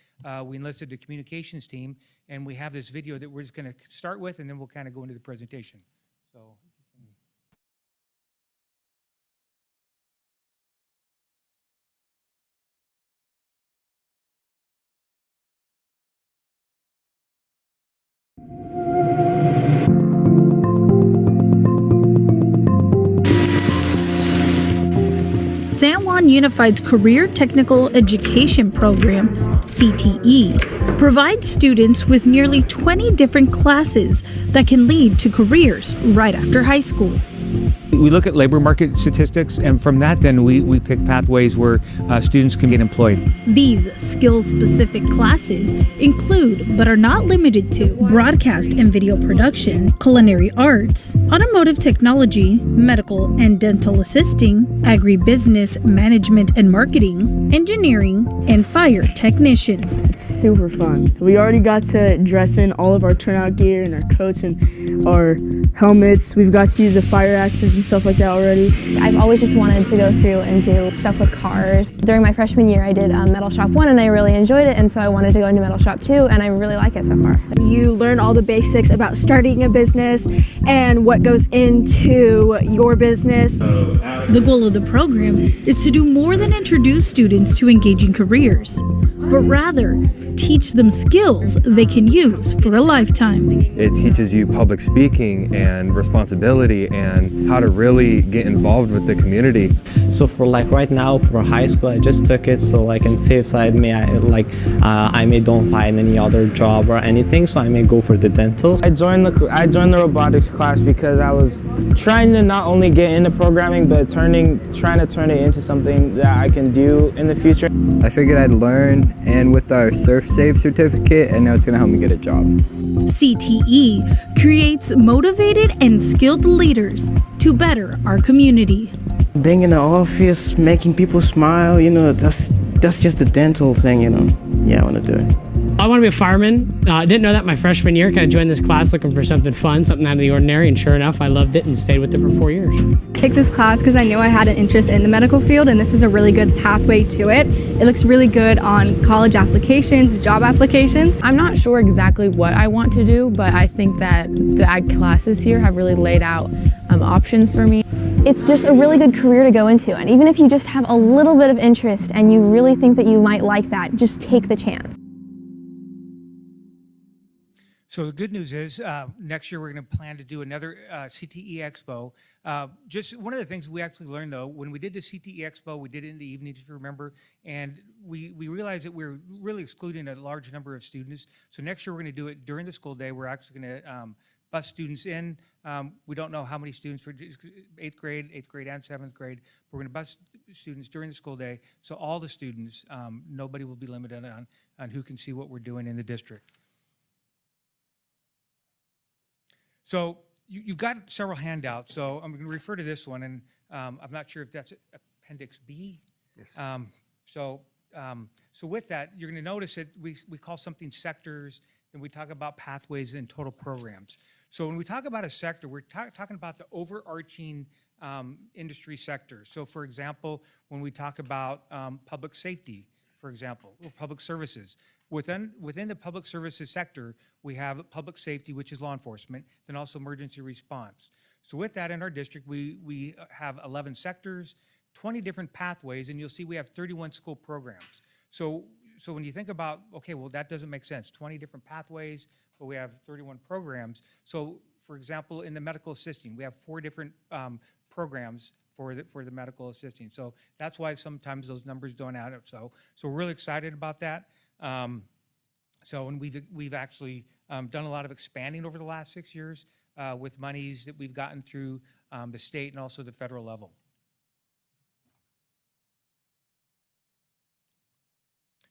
We enlisted the communications team, and we have this video that we're just going to start with, and then we'll kind of go into the presentation. So. San Juan Unified's Career Technical Education Program, CTE, provides students with nearly 20 different classes that can lead to careers right after high school. We look at labor market statistics, and from that then we pick pathways where students can get employed. These skill-specific classes include, but are not limited to, broadcast and video production, culinary arts, automotive technology, medical and dental assisting, agribusiness management and marketing, engineering, and fire technician. It's super fun. We already got to dress in all of our turnout gear and our coats and our helmets. We've got to use the fire axes and stuff like that already. I've always just wanted to go through and do stuff with cars. During my freshman year, I did Metal Shop 1 and I really enjoyed it, and so I wanted to go into Metal Shop 2, and I really like it so far. You learn all the basics about starting a business and what goes into your business. The goal of the program is to do more than introduce students to engaging careers, but rather teach them skills they can use for a lifetime. It teaches you public speaking and responsibility and how to really get involved with the community. So for like right now for high school, I just took it so like in safe side, I may don't find any other job or anything, so I may go for the dental. I joined the robotics class because I was trying to not only get into programming, but trying to turn it into something that I can do in the future. I figured I'd learn, and with our SurfSafe certificate, I know it's going to help me get a job. CTE creates motivated and skilled leaders to better our community. Being in the office, making people smile, that's just a dental thing, Yeah, I want to do it. I want to be a fireman. I didn't know that my freshman year. Kind of joined this class looking for something fun, something out of the ordinary, and sure enough, I loved it and stayed with it for 4 years. I picked this class because I knew I had an interest in the medical field, and this is a really good pathway to it. It looks really good on college applications, job applications. I'm not sure exactly what I want to do, but I think that the ag classes here have really laid out options for me. It's just a really good career to go into, and even if you just have a little bit of interest and you really think that you might like that, just take the chance. So the good news is next year we're going to plan to do another CTE Expo. Just one of the things we actually learned, though, when we did the CTE Expo, we did it in the evenings, if you remember, and we realized that we were really excluding a large number of students. So next year we're going to do it during the school day. We're actually going to bus students in. We don't know how many students for 8th grade and 7th grade. We're going to bus students during the school day. So all the students, nobody will be limited on who can see what we're doing in the district. So you've got several handouts, so I'm going to refer to this one, and I'm not sure if that's Appendix B. Yes. So with that, you're going to notice that we call something sectors, and we talk about pathways and total programs. So when we talk about a sector, we're talking about the overarching industry sector. So for example, when we talk about public safety, for example, or public services, within the public services sector, we have public safety, which is law enforcement, then also emergency response. So with that in our district, we have 11 sectors, 20 different pathways, and you'll see we have 31 school programs. So when you think about, okay, well, that doesn't make sense, 20 different pathways, but we have 31 programs. So for example, in the medical assisting, we have 4 different programs for the medical assisting. So that's why sometimes those numbers don't add up. So we're really excited about that. And we've actually done a lot of expanding over the last 6 years with monies that we've gotten through the state and also the federal level.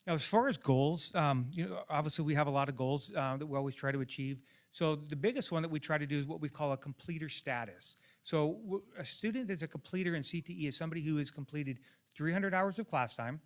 Now, as far as goals, obviously we have a lot of goals that we always try to achieve. So the biggest one that we try to do is what we call a completer status. So a student that's a completer in CTE is somebody who has completed 300 hours of class time,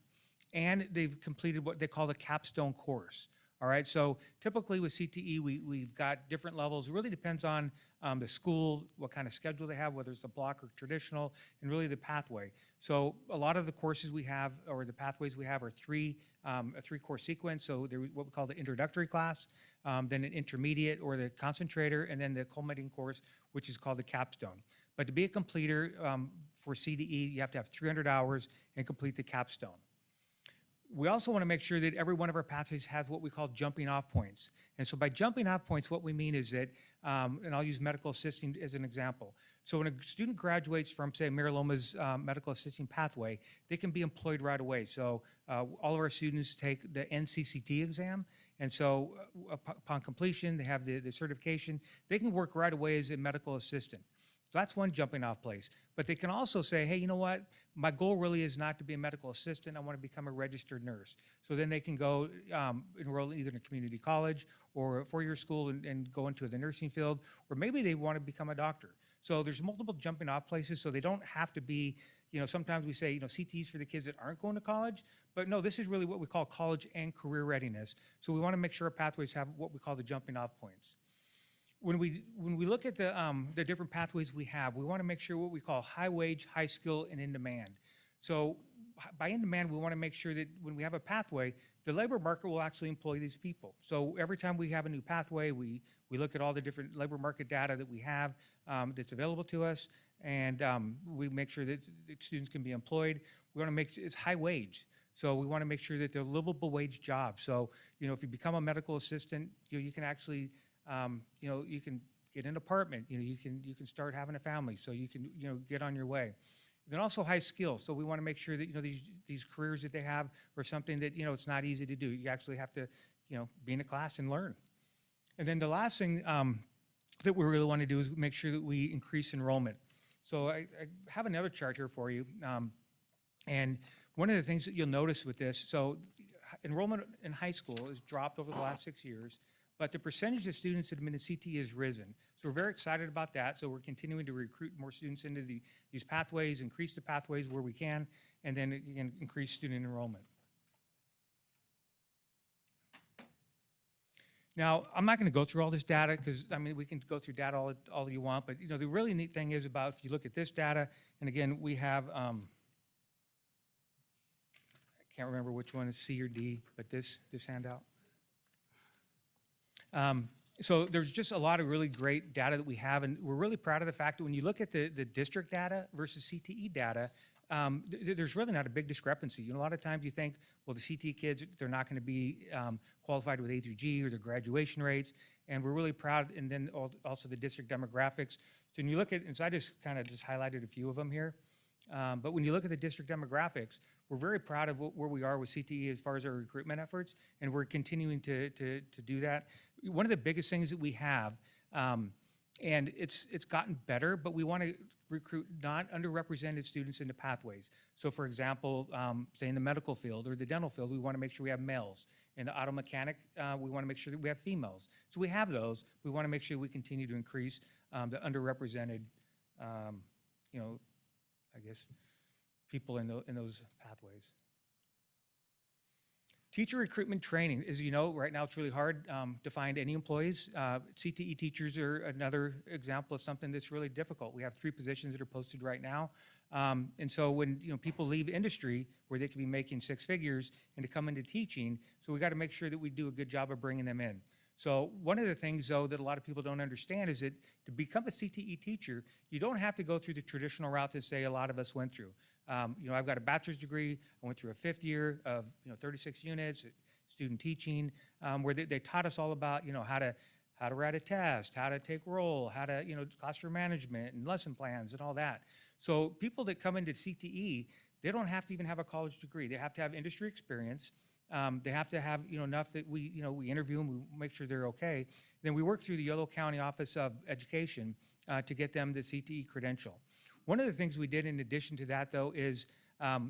and they've completed what they call the capstone course. All right, so typically with CTE, we've got different levels. It really depends on the school, what kind of schedule they have, whether it's a block or traditional, and really the pathway. So a lot of the courses we have, or the pathways we have, are a three-course sequence. So there's what we call the introductory class, then an intermediate or the concentrator, and then the culminating course, which is called the capstone. But to be a completer for CTE, you have to have 300 hours and complete the capstone. We also want to make sure that every one of our pathways has what we call jumping off points. And so by jumping off points, what we mean is that, and I'll use medical assisting as an example. So when a student graduates from, say, Mira Loma's medical assisting pathway, they can be employed right away. So all of our students take the NCCT exam. And so upon completion, they have the certification. They can work right away as a medical assistant. So that's one jumping off place. But they can also say, hey, you know what? My goal really is not to be a medical assistant. I want to become a registered nurse. So then they can go enroll either in a community college or a four-year school and go into the nursing field, or maybe they want to become a doctor. So there's multiple jumping off places, so they don't have to be, sometimes we say, CTEs for the kids that aren't going to college, but no, this is really what we call college and career readiness. So we want to make sure our pathways have what we call the jumping off points. When we look at the different pathways we have, we want to make sure what we call high wage, high skill, and in demand. So by in demand, we want to make sure that when we have a pathway, the labor market will actually employ these people. So every time we have a new pathway, we look at all the different labor market data that we have that's available to us, and we make sure that students can be employed. We want to make it's high wage. So we want to make sure that they're livable wage jobs. So, if you become a medical assistant, you can actually you can get an apartment, you can start having a family, so you can, get on your way. Then also high skills. So we want to make sure that, these careers that they have are something that, it's not easy to do. You actually have to, be in a class and learn. And then the last thing that we really want to do is make sure that we increase enrollment. So I have another chart here for you. And one of the things that you'll notice with this, so enrollment in high school has dropped over the last 6 years, but the percentage of students that have been in CTE has risen. So we're very excited about that. So we're continuing to recruit more students into these pathways, increase the pathways where we can, and then again, increase student enrollment. Now, I'm not going to go through all this data because, we can go through data all you want, but, the really neat thing is about if you look at this data, and again, we have, I can't remember which one is C or D, but this handout. So there's just a lot of really great data that we have, and we're really proud of the fact that when you look at the district data versus CTE data, there's really not a big discrepancy. A lot of times you think, well, the CTE kids, they're not going to be qualified with A through G or their graduation rates, and we're really proud, and then also the district demographics. So when you look at, and so I just kind of highlighted a few of them here, but when you look at the district demographics, we're very proud of where we are with CTE as far as our recruitment efforts, and we're continuing to do that. One of the biggest things that we have, and it's gotten better, but we want to recruit non-underrepresented students into pathways. So for example, say in the medical field or the dental field, we want to make sure we have males. In the auto mechanic, we want to make sure that we have females. So we have those. We want to make sure we continue to increase the underrepresented, I guess, people in those pathways. Teacher recruitment training, as you know, right now it's really hard to find any employees. CTE teachers are another example of something that's really difficult. We have 3 positions that are posted right now. And so when people leave industry where they could be making 6 figures and to come into teaching, so we got to make sure that we do a good job of bringing them in. So one of the things, though, that a lot of people don't understand is that to become a CTE teacher, you don't have to go through the traditional route that, say, a lot of us went through. I've got a bachelor's degree. I went through a 5th year of 36 units, student teaching, where they taught us all about how to write a test, how to take roll, how to classroom management and lesson plans and all that. So people that come into CTE, they don't have to even have a college degree. They have to have industry experience. They have to have enough that we interview them, we make sure they're okay. Then we work through the Yolo County Office of Education to get them the CTE credential. One of the things we did in addition to that, though, is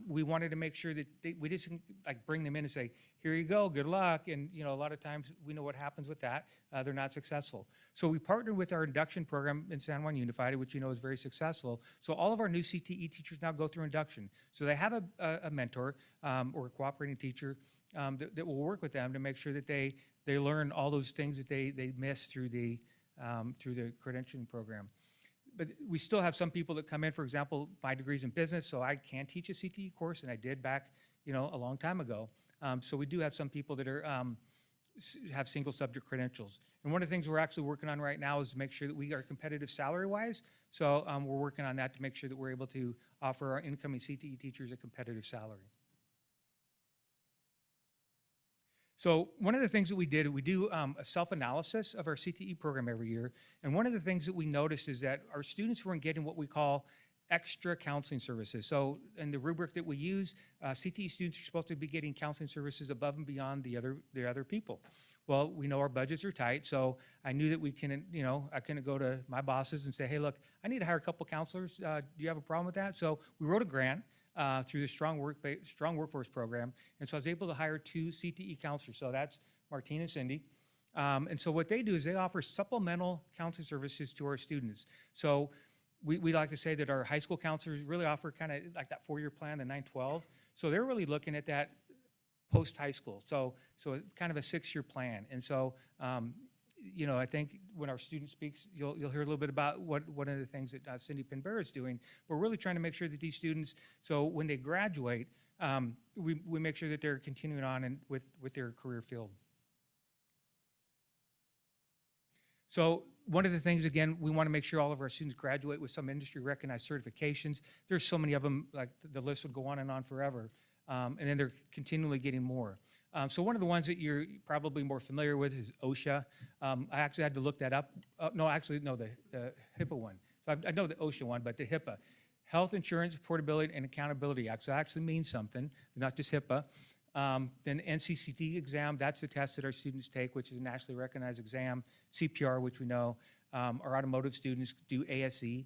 We wanted to make sure that we just didn't like bring them in and say, here you go, good luck. And a lot of times we know what happens with that. They're not successful. So we partnered with our induction program in San Juan Unified, which is very successful. So all of our new CTE teachers now go through induction. So they have a mentor or a cooperating teacher that will work with them to make sure that they learn all those things that they missed through the credentialing program. But we still have some people that come in, for example, my degree's in business, so I can teach a CTE course, and I did back, a long time ago. So we do have some people that are have single subject credentials. And one of the things we're actually working on right now is to make sure that we are competitive salary-wise. So we're working on that to make sure that we're able to offer our incoming CTE teachers a competitive salary. So one of the things that we did, we do a self-analysis of our CTE program every year. And one of the things that we noticed is that our students weren't getting what we call extra counseling services. So in the rubric that we use, CTE students are supposed to be getting counseling services above and beyond the other people. Well, we know our budgets are tight, so I knew that we can, I couldn't go to my bosses and say, hey, look, I need to hire a couple counselors. Do you have a problem with that? So we wrote a grant through the Strong Workforce Program, and so I was able to hire 2 CTE counselors. So that's Martina and Cindy. And so what they do is they offer supplemental counseling services to our students. So we like to say that our high school counselors really offer kind of like that 4-year plan, the 912. So they're really looking at that post-high school. So it's kind of a 6-year plan. And so, I think when our student speaks, you'll hear a little bit about one of the things that Cindy Pinbear is doing. We're really trying to make sure that these students, so when they graduate, we make sure that they're continuing on with their career field. So one of the things, again, we want to make sure all of our students graduate with some industry recognized certifications. There's so many of them, like the list would go on and on forever. And then they're continually getting more. So one of the ones that you're probably more familiar with is Osha. I actually had to look that up. The HIPAA one. So I know the Osha one, but the HIPAA, Health Insurance Portability and Accountability Act. So it actually means something, not just HIPAA. Then NCCT exam, that's the test that our students take, which is a nationally recognized exam. CPR, which we know. Our automotive students do ASE.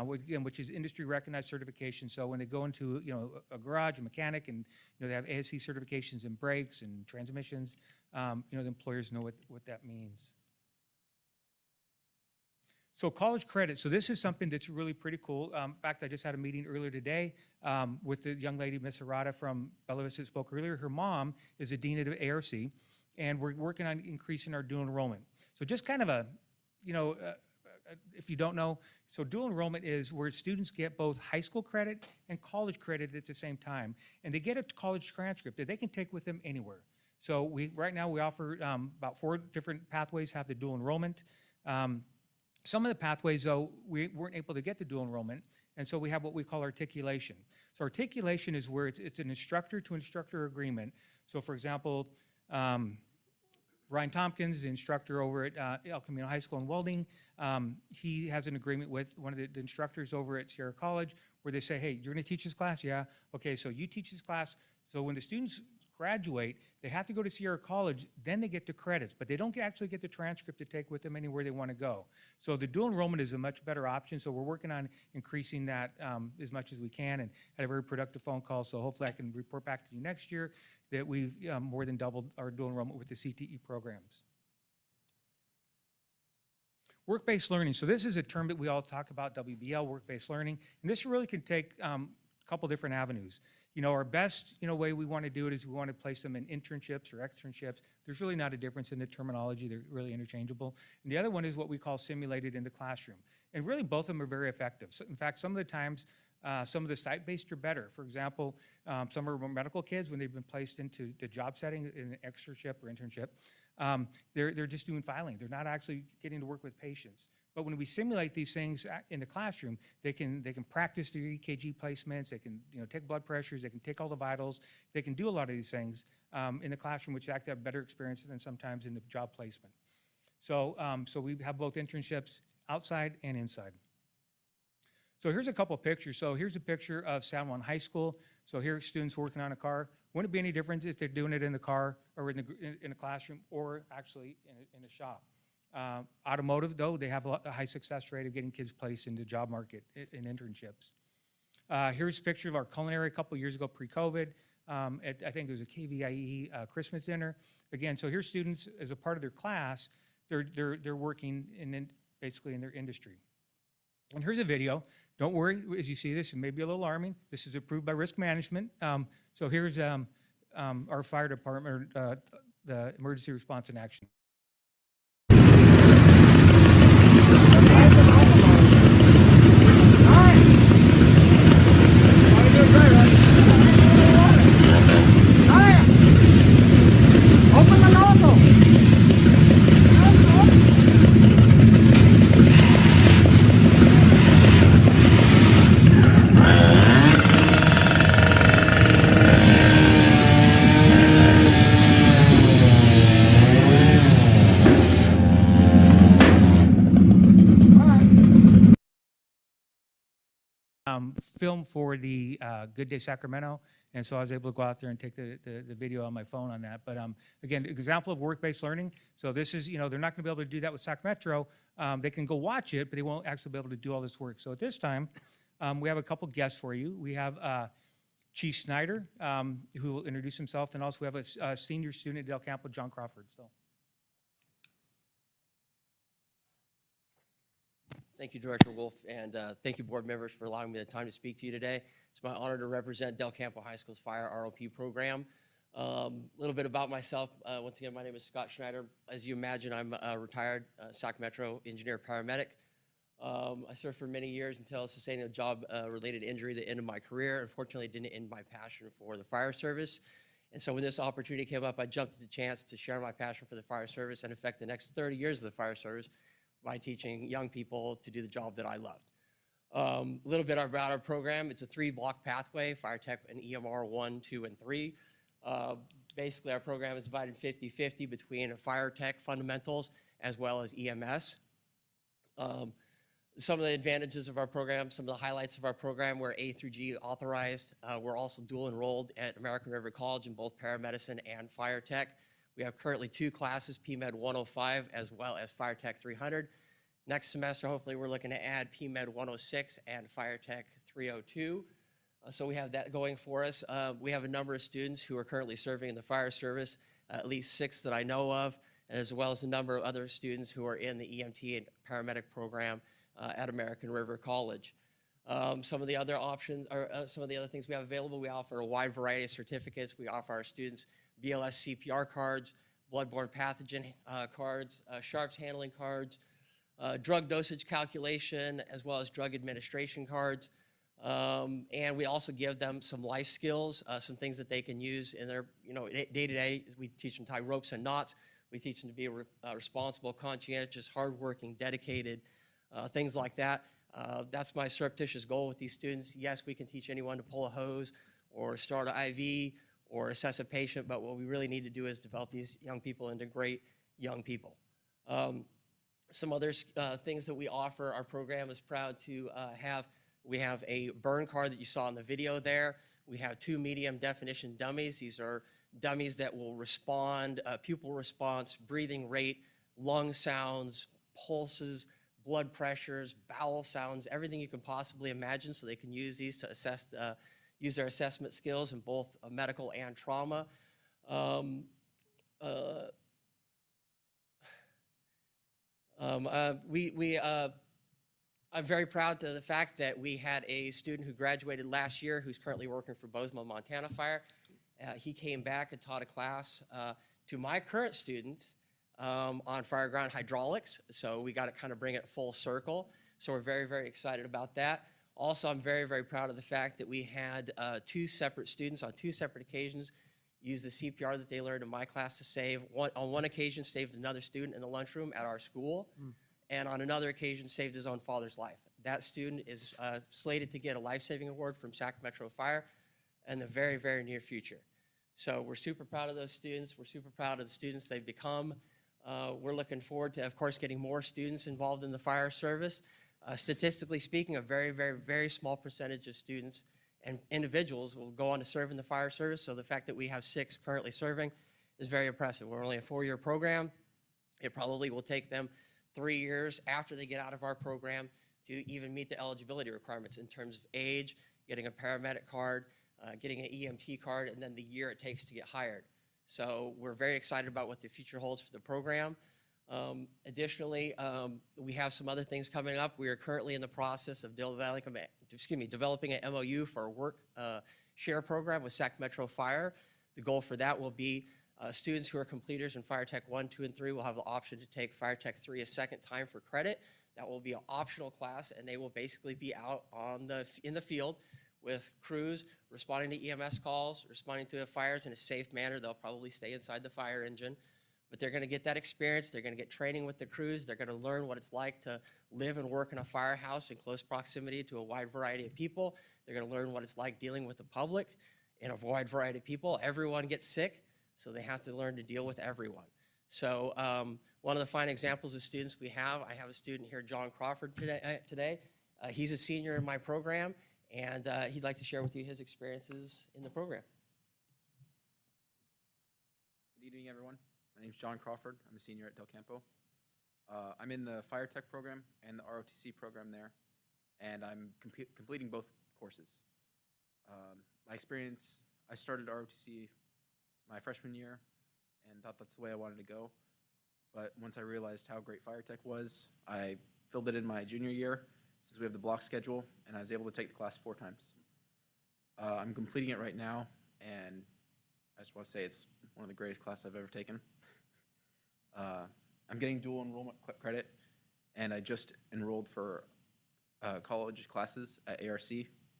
Which is industry recognized certification. So when they go into a garage, a mechanic, and they have ASE certifications in brakes and transmissions, the employers know what that means. So college credit. So this is something that's really pretty cool. In fact, I just had a meeting earlier today with the young lady, Miss Arata from Bella Vista, that spoke earlier. Her mom is a dean at ARC, and we're working on increasing our dual enrollment. So just kind of if you don't know, so dual enrollment is where students get both high school credit and college credit at the same time, and they get a college transcript that they can take with them anywhere. So right now we offer about 4 different pathways have the dual enrollment. Some of the pathways, though, we weren't able to get the dual enrollment, and so we have what we call articulation. So articulation is where it's an instructor-to-instructor agreement. So for example, Ryan Tompkins, the instructor over at El Camino High School in Welding, he has an agreement with one of the instructors over at Sierra College where they say, hey, you're going to teach this class? Yeah. Okay, so you teach this class. So when the students graduate, they have to go to Sierra College, then they get the credits, but they don't actually get the transcript to take with them anywhere they want to go. So the dual enrollment is a much better option, so we're working on increasing that as much as we can, and had a very productive phone call, so hopefully I can report back to you next year that we've more than doubled our dual enrollment with the CTE programs. Work-based learning. So this is a term that we all talk about, WBL, work-based learning, and this really can take a couple different avenues. Our best, way we want to do it is we want to place them in internships or externships. There's really not a difference in the terminology. They're really interchangeable. And the other one is what we call simulated in the classroom. And really both of them are very effective. So in fact, some of the times, some of the site-based are better. For example, some of our medical kids, when they've been placed into the job setting in an externship or internship, they're just doing filing. They're not actually getting to work with patients. But when we simulate these things in the classroom, they can practice their EKG placements. They can take blood pressures. They can take all the vitals. They can do a lot of these things in the classroom, which actually have better experience than sometimes in the job placement. So we have both internships outside and inside. So here's a couple of pictures. So here's a picture of San Juan High School. So here are students working on a car. Wouldn't it be any different if they're doing it in the car or in the classroom or actually in the shop? Automotive, though, they have a high success rate of getting kids placed in the job market in internships. Here's a picture of our culinary a couple years ago, pre-COVID. I think it was a KVIE Christmas dinner. Again, so here's students as a part of their class, they're working basically in their industry. And here's a video. Don't worry, as you see this, it may be a little alarming. This is approved by risk management. So here's our fire department, the emergency response in action. Film for the Good Day Sacramento, and so I was able to go out there and take the video on my phone on that. But again, example of work-based learning. So this is, they're not going to be able to do that with Sacramento. They can go watch it, but they won't actually be able to do all this work. So at this time, we have a couple guests for you. We have Chief Snyder, who will introduce himself, and also we have a senior student at Del Campo, John Crawford. So. Thank you, Director Wolf, and thank you, board members, for allowing me the time to speak to you today. It's my honor to represent Del Campo High School's Fire ROP program. A little bit about myself. Once again, my name is Scott Schneider. As you imagine, I'm a retired Sacramento engineer paramedic. I served for many years until sustaining a job-related injury that ended my career. Unfortunately, it didn't end my passion for the fire service. And so when this opportunity came up, I jumped at the chance to share my passion for the fire service and affect the next 30 years of the fire service by teaching young people to do the job that I loved. A little bit about our program. It's a 3-block pathway, Fire Tech and EMR 1, 2, and 3. Basically, our program is divided 50-50 between Fire Tech fundamentals as well as EMS. Some of the advantages of our program, some of the highlights of our program, we're A through G authorized. We're also dual enrolled at American River College in both paramedicine and Fire Tech. We have currently 2 classes, PMed 105 as well as Fire Tech 300. Next semester, hopefully, we're looking to add PMed 106 and Fire Tech 302. So we have that going for us. We have a number of students who are currently serving in the fire service, at least 6 that I know of, and as well as a number of other students who are in the EMT and paramedic program at American River College. Some of the other options, or some of the other things we have available, we offer a wide variety of certificates. We offer our students BLS CPR cards, bloodborne pathogen cards, sharps handling cards, drug dosage calculation, as well as drug administration cards. And we also give them some life skills, some things that they can use in their day-to-day. We teach them to tie ropes and knots. We teach them to be responsible, conscientious, hardworking, dedicated, things like that. That's my surreptitious goal with these students. Yes, we can teach anyone to pull a hose or start an IV or assess a patient, but what we really need to do is develop these young people into great young people. Some other things that we offer, our program is proud to have. We have a burn card that you saw in the video there. We have 2 medium definition dummies. These are dummies that will respond, pupil response, breathing rate, lung sounds, pulses, blood pressures, bowel sounds, everything you can possibly imagine, so they can use these to assess use their assessment skills in both medical and trauma. I'm very proud to the fact that we had a student who graduated last year who's currently working for Bozeman, Montana Fire. He came back and taught a class to my current students on fire ground hydraulics. So we got to kind of bring it full circle. So we're very, very excited about that. Also, I'm very, very proud of the fact that we had 2 separate students on 2 separate occasions use the CPR that they learned in my class to save. On one occasion, saved another student in the lunchroom at our school, and on another occasion, saved his own father's life. That student is slated to get a life-saving award from Sacramento Fire in the very, very near future. So we're super proud of those students. We're super proud of the students they've become. We're looking forward to, of course, getting more students involved in the fire service. Statistically speaking, a very, very, very small percentage of students and individuals will go on to serve in the fire service. So the fact that we have 6 currently serving is very impressive. We're only a 4-year program. It probably will take them 3 years after they get out of our program to even meet the eligibility requirements in terms of age, getting a paramedic card, getting an EMT card, and then the year it takes to get hired. So we're very excited about what the future holds for the program. Additionally, we have some other things coming up. We are currently in the process of developing an MOU for a work share program with Sac Metro Fire. The goal for that will be students who are completers in Fire Tech 1, 2, and 3 will have the option to take Fire Tech 3 a second time for credit. That will be an optional class, and they will basically be out in the field with crews, responding to EMS calls, responding to fires in a safe manner. They'll probably stay inside the fire engine, but they're going to get that experience. They're going to get training with the crews. They're going to learn what it's like to live and work in a firehouse in close proximity to a wide variety of people. They're going to learn what it's like dealing with the public in a wide variety of people. Everyone gets sick, so they have to learn to deal with everyone. So one of the fine examples of students we have, I have a student here, John Crawford, today. He's a senior in my program, and he'd like to share with you his experiences in the program. Good evening, everyone. My name is John Crawford. I'm a senior at Del Campo. I'm in the Fire Tech program and the ROTC program there, and I'm completing both courses. My experience, I started ROTC my freshman year and thought that's the way I wanted to go. But once I realized how great Fire Tech was, I filled it in my junior year since we have the block schedule, and I was able to take the class 4 times. I'm completing it right now, and I just want to say it's one of the greatest classes I've ever taken. I'm getting dual enrollment credit, and I just enrolled for college classes at ARC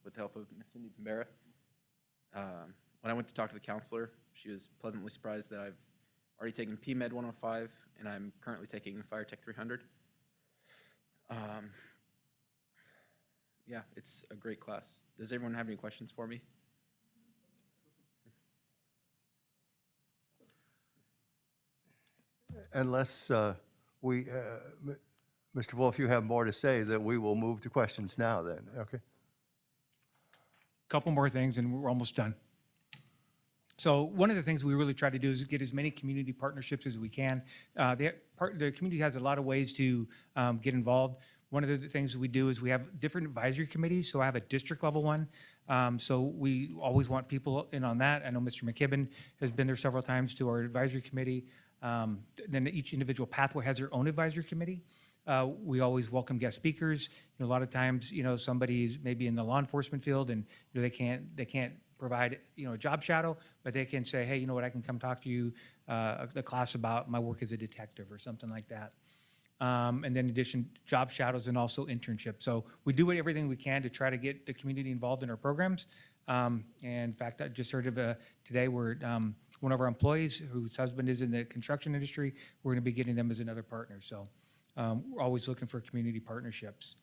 with the help of Ms. Cindy Pembera. When I went to talk to the counselor, she was pleasantly surprised that I've already taken PMed 105, and I'm currently taking Fire Tech 300. Yeah, it's a great class. Does everyone have any questions for me? Unless Mr. Wolf, you have more to say, that we will move to questions now then, okay? Couple more things and we're almost done. So one of the things we really try to do is get as many community partnerships as we can. The community has a lot of ways to get involved. One of the things we do is we have different advisory committees. So I have a district level one. So we always want people in on that. I know Mr. McKibben has been there several times to our advisory committee. Then each individual pathway has their own advisory committee. We always welcome guest speakers. You know, a lot of times, you know, somebody's maybe in the law enforcement field and you know, they can't provide, you know, a job shadow, but they can say, hey, you know what, I can come talk to you, the class about my work as a detective or something like that. And then in addition, job shadows and also internships. So we do everything we can to try to get the community involved in our programs. And in fact, I just heard of today where one of our employees whose husband is in the construction industry, we're gonna be getting them as another partner. So we're always looking for community partnerships.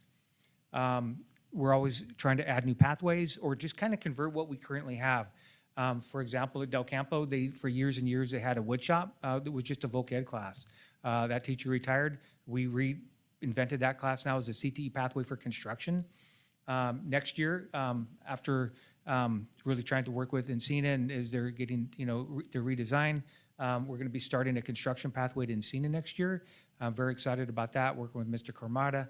We're always trying to add new pathways or just kind of convert what we currently have. For example, at Del Campo, for years and years, they had a wood shop that was just a voc ed class. That teacher retired. We reinvented that class now as a CTE pathway for construction. Next year, after really trying to work with Encina and as they're getting, you know, their redesign, we're gonna be starting a construction pathway to Encina next year. I'm very excited about that, working with Mr. Carmada.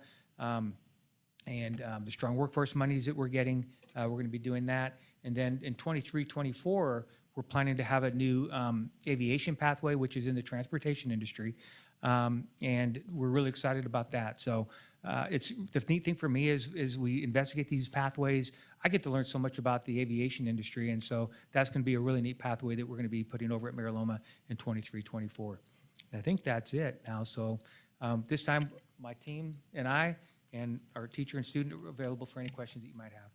And the strong workforce monies that we're getting, we're gonna be doing that. And then in 23-24, we're planning to have a new aviation pathway, which is in the transportation industry. And we're really excited about that. So it's the neat thing for me is we investigate these pathways. I get to learn so much about the aviation industry. And so that's gonna be a really neat pathway that we're gonna be putting over at Mira Loma in 23-24. And I think that's it now. So this time, my team and I and our teacher and student are available for any questions that you might have.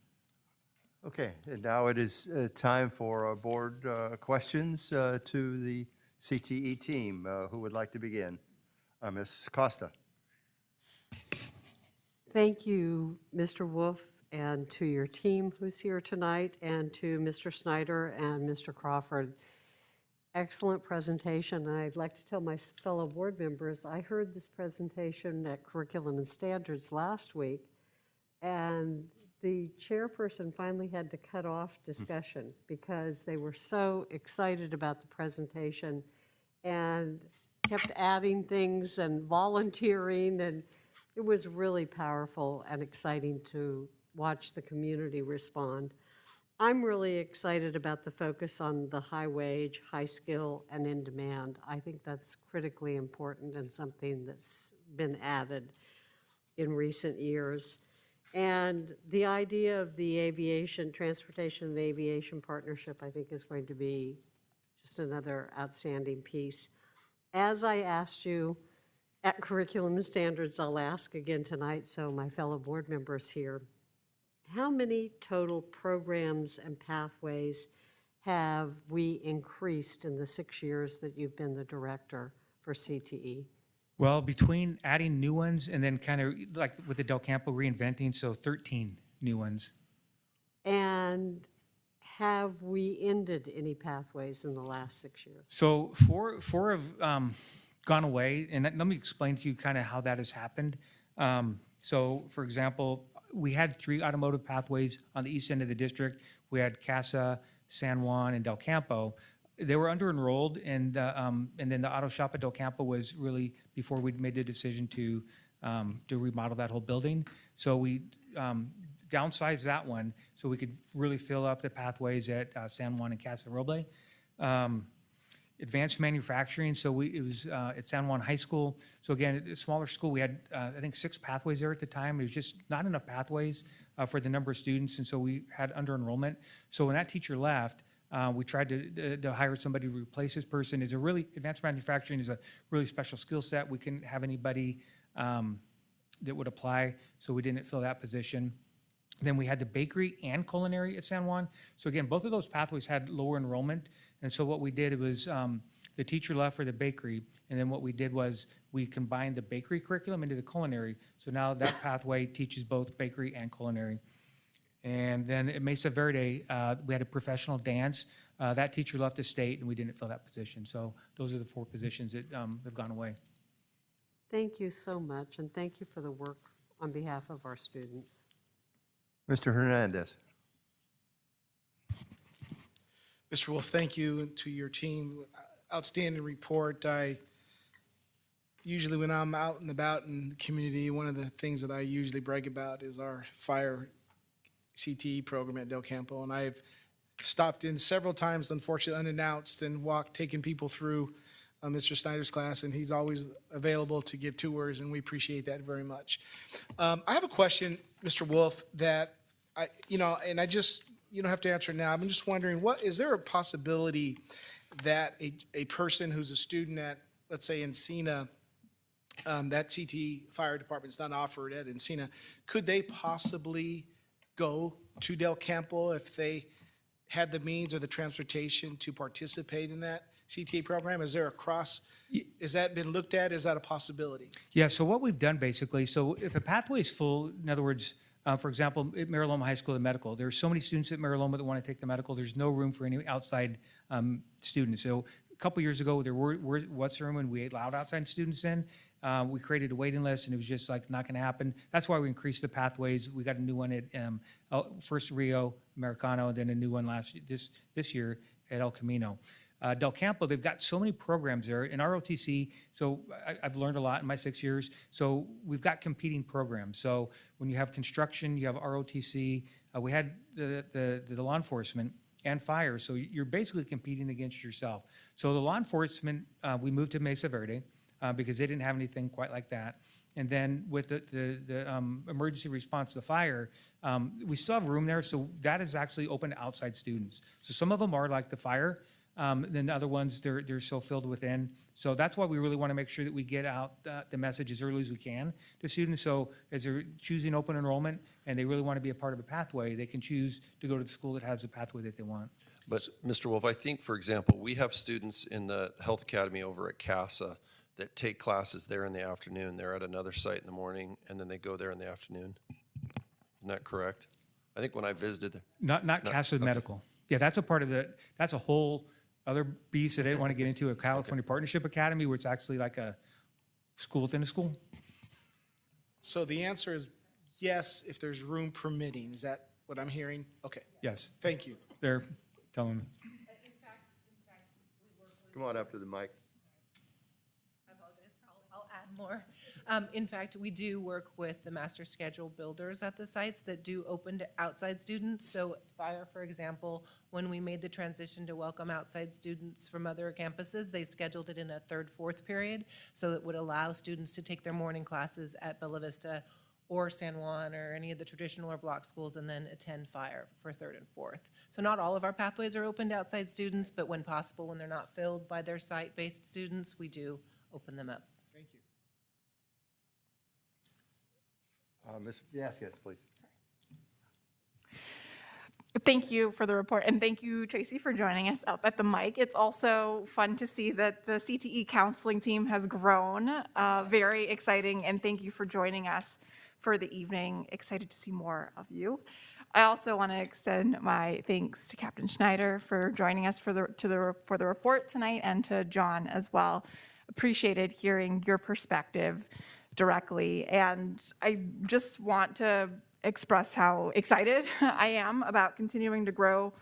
Okay, and now it is time for our board questions to the CTE team. Who would like to begin? Ms. Costa. Thank you, Mr. Wolf, and to your team who's here tonight, and to Mr. Snyder and Mr. Crawford. Excellent presentation. I'd like to tell my fellow board members, I heard this presentation at Curriculum and Standards last week, and the chairperson finally had to cut off discussion because they were so excited about the presentation and kept adding things and volunteering, and it was really powerful and exciting to watch the community respond. I'm really excited about the focus on the high wage, high skill, and in demand. I think that's critically important and something that's been added in recent years. And the idea of the aviation, transportation and aviation partnership, I think is going to be just another outstanding piece. As I asked you at Curriculum and Standards, I'll ask again tonight, so my fellow board members here, how many total programs and pathways have we increased in the 6 years that you've been the director for CTE? Well, between adding new ones and then kind of like with the Del Campo reinventing, so 13 new ones. And have we ended any pathways in the last 6 years? So four have gone away, and let me explain to you kind of how that has happened. So, for example, we had 3 automotive pathways on the east end of the district. We had Casa, San Juan, and Del Campo. They were under-enrolled, and then the auto shop at Del Campo was really before we made the decision to remodel that whole building. So we downsized that one so we could really fill up the pathways at San Juan and Casa Roble. Advanced manufacturing, so it was at San Juan High School. So again, a smaller school, we had, I think, 6 pathways there at the time. It was just not enough pathways for the number of students, and so we had under-enrollment. So when that teacher left, we tried to hire somebody to replace this person. Advanced manufacturing is a really special skill set. We couldn't have anybody that would apply, so we didn't fill that position. Then we had the bakery and culinary at San Juan. So again, both of those pathways had lower enrollment. And so what we did was the teacher left for the bakery. And then what we did was we combined the bakery curriculum into the culinary. So now that pathway teaches both bakery and culinary. And then at Mesa Verde, we had a professional dance. That teacher left the state and we didn't fill that position. So those are the 4 positions that have gone away. Thank you so much, and thank you for the work on behalf of our students. Mr. Hernandez. Mr. Wolf, thank you, and to your team. Outstanding report. Usually when I'm out and about in the community, one of the things that I usually brag about is our fire CTE program at Del Campo. And I've stopped in several times, unfortunately unannounced, and taken people through Mr. Snyder's class, and he's always available to give tours, and we appreciate that very much. I have a question, Mr. Wolf, that you don't have to answer it now. I'm just wondering, is there a possibility that a person who's a student at, let's say, Encina, that CTE fire department is not offered at Encina, could they possibly go to Del Campo if they had the means or the transportation to participate in that CTA program? Is that been looked at? Is that a possibility? Yeah, so what we've done basically, so if a pathway is full, in other words, for example, at Mariloma High School, the medical, there are so many students at Mariloma that want to take the medical, there's no room for any outside students. So a couple years ago, there was room and we allowed outside students in. We created a waiting list and it was just like not going to happen. That's why we increased the pathways. We got a new one at first Rio Americano, and then a new one this year at El Camino. Del Campo, they've got so many programs there. In ROTC, so I've learned a lot in my 6 years. So we've got competing programs. So when you have construction, you have ROTC. We had the law enforcement and fire. So you're basically competing against yourself. So the law enforcement, we moved to Mesa Verde because they didn't have anything quite like that. And then with the emergency response to fire, we still have room there. So that is actually open to outside students. So some of them are like the fire. Then the other ones, they're so filled within. So that's why we really want to make sure that we get out the message as early as we can to students. So as they're choosing open enrollment and they really want to be a part of a pathway, they can choose to go to the school that has the pathway that they want. But Mr. Wolf, I think, for example, we have students in the Health Academy over at CASA that take classes there in the afternoon. They're at another site in the morning, and then they go there in the afternoon. Isn't that correct? I think when I visited. Not CASA Medical. Yeah, that's a part of that's a whole other beast that I didn't want to get into, a California Partnership Academy, where it's actually like a school within a school. So the answer is yes, if there's room permitting. Is that what I'm hearing? Okay. Yes. Thank you. They're telling me. Come on up to the mic. I apologize. I'll add more. In fact, we do work with the master schedule builders at the sites that do open to outside students. So Fire, for example, when we made the transition to welcome outside students from other campuses, they scheduled it in a third, fourth period. So it would allow students to take their morning classes at Bella Vista or San Juan or any of the traditional or block schools and then attend Fire for third and fourth. So not all of our pathways are open to outside students, but when possible, when they're not filled by their site-based students, we do open them up. Thank you. Ms. Vasquez, please. Thank you for the report, and thank you, Tracy, for joining us up at the mic. It's also fun to see that the CTE counseling team has grown. Very exciting, and thank you for joining us for the evening. Excited to see more of you. I also want to extend my thanks to Captain Schneider for joining us for the report tonight, and to John as well. Appreciated hearing your perspective directly, and I just want to express how excited I am about continuing to grow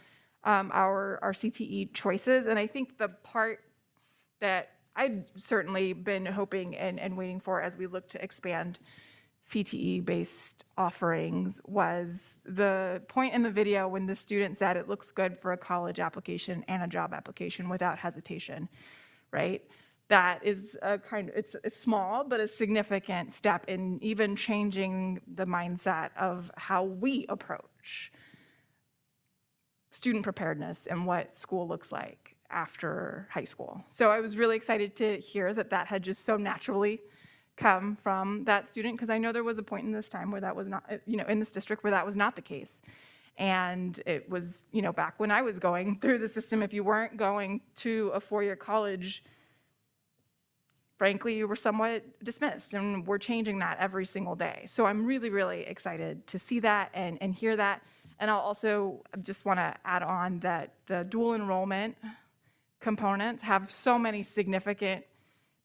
our CTE choices. And I think the part that I've certainly been hoping and waiting for as we look to expand CTE-based offerings was the point in the video when the student said it looks good for a college application and a job application without hesitation, right? That is it's small, but a significant step in even changing the mindset of how we approach student preparedness and what school looks like after high school. So I was really excited to hear that that had just so naturally come from that student, because I know there was a point in this time where that was not, in this district where that was not the case. And it was, back when I was going through the system, if you weren't going to a four-year college, frankly, you were somewhat dismissed, and we're changing that every single day. So I'm really, really excited to see that and hear that. And I'll also just want to add on that the dual enrollment components have so many significant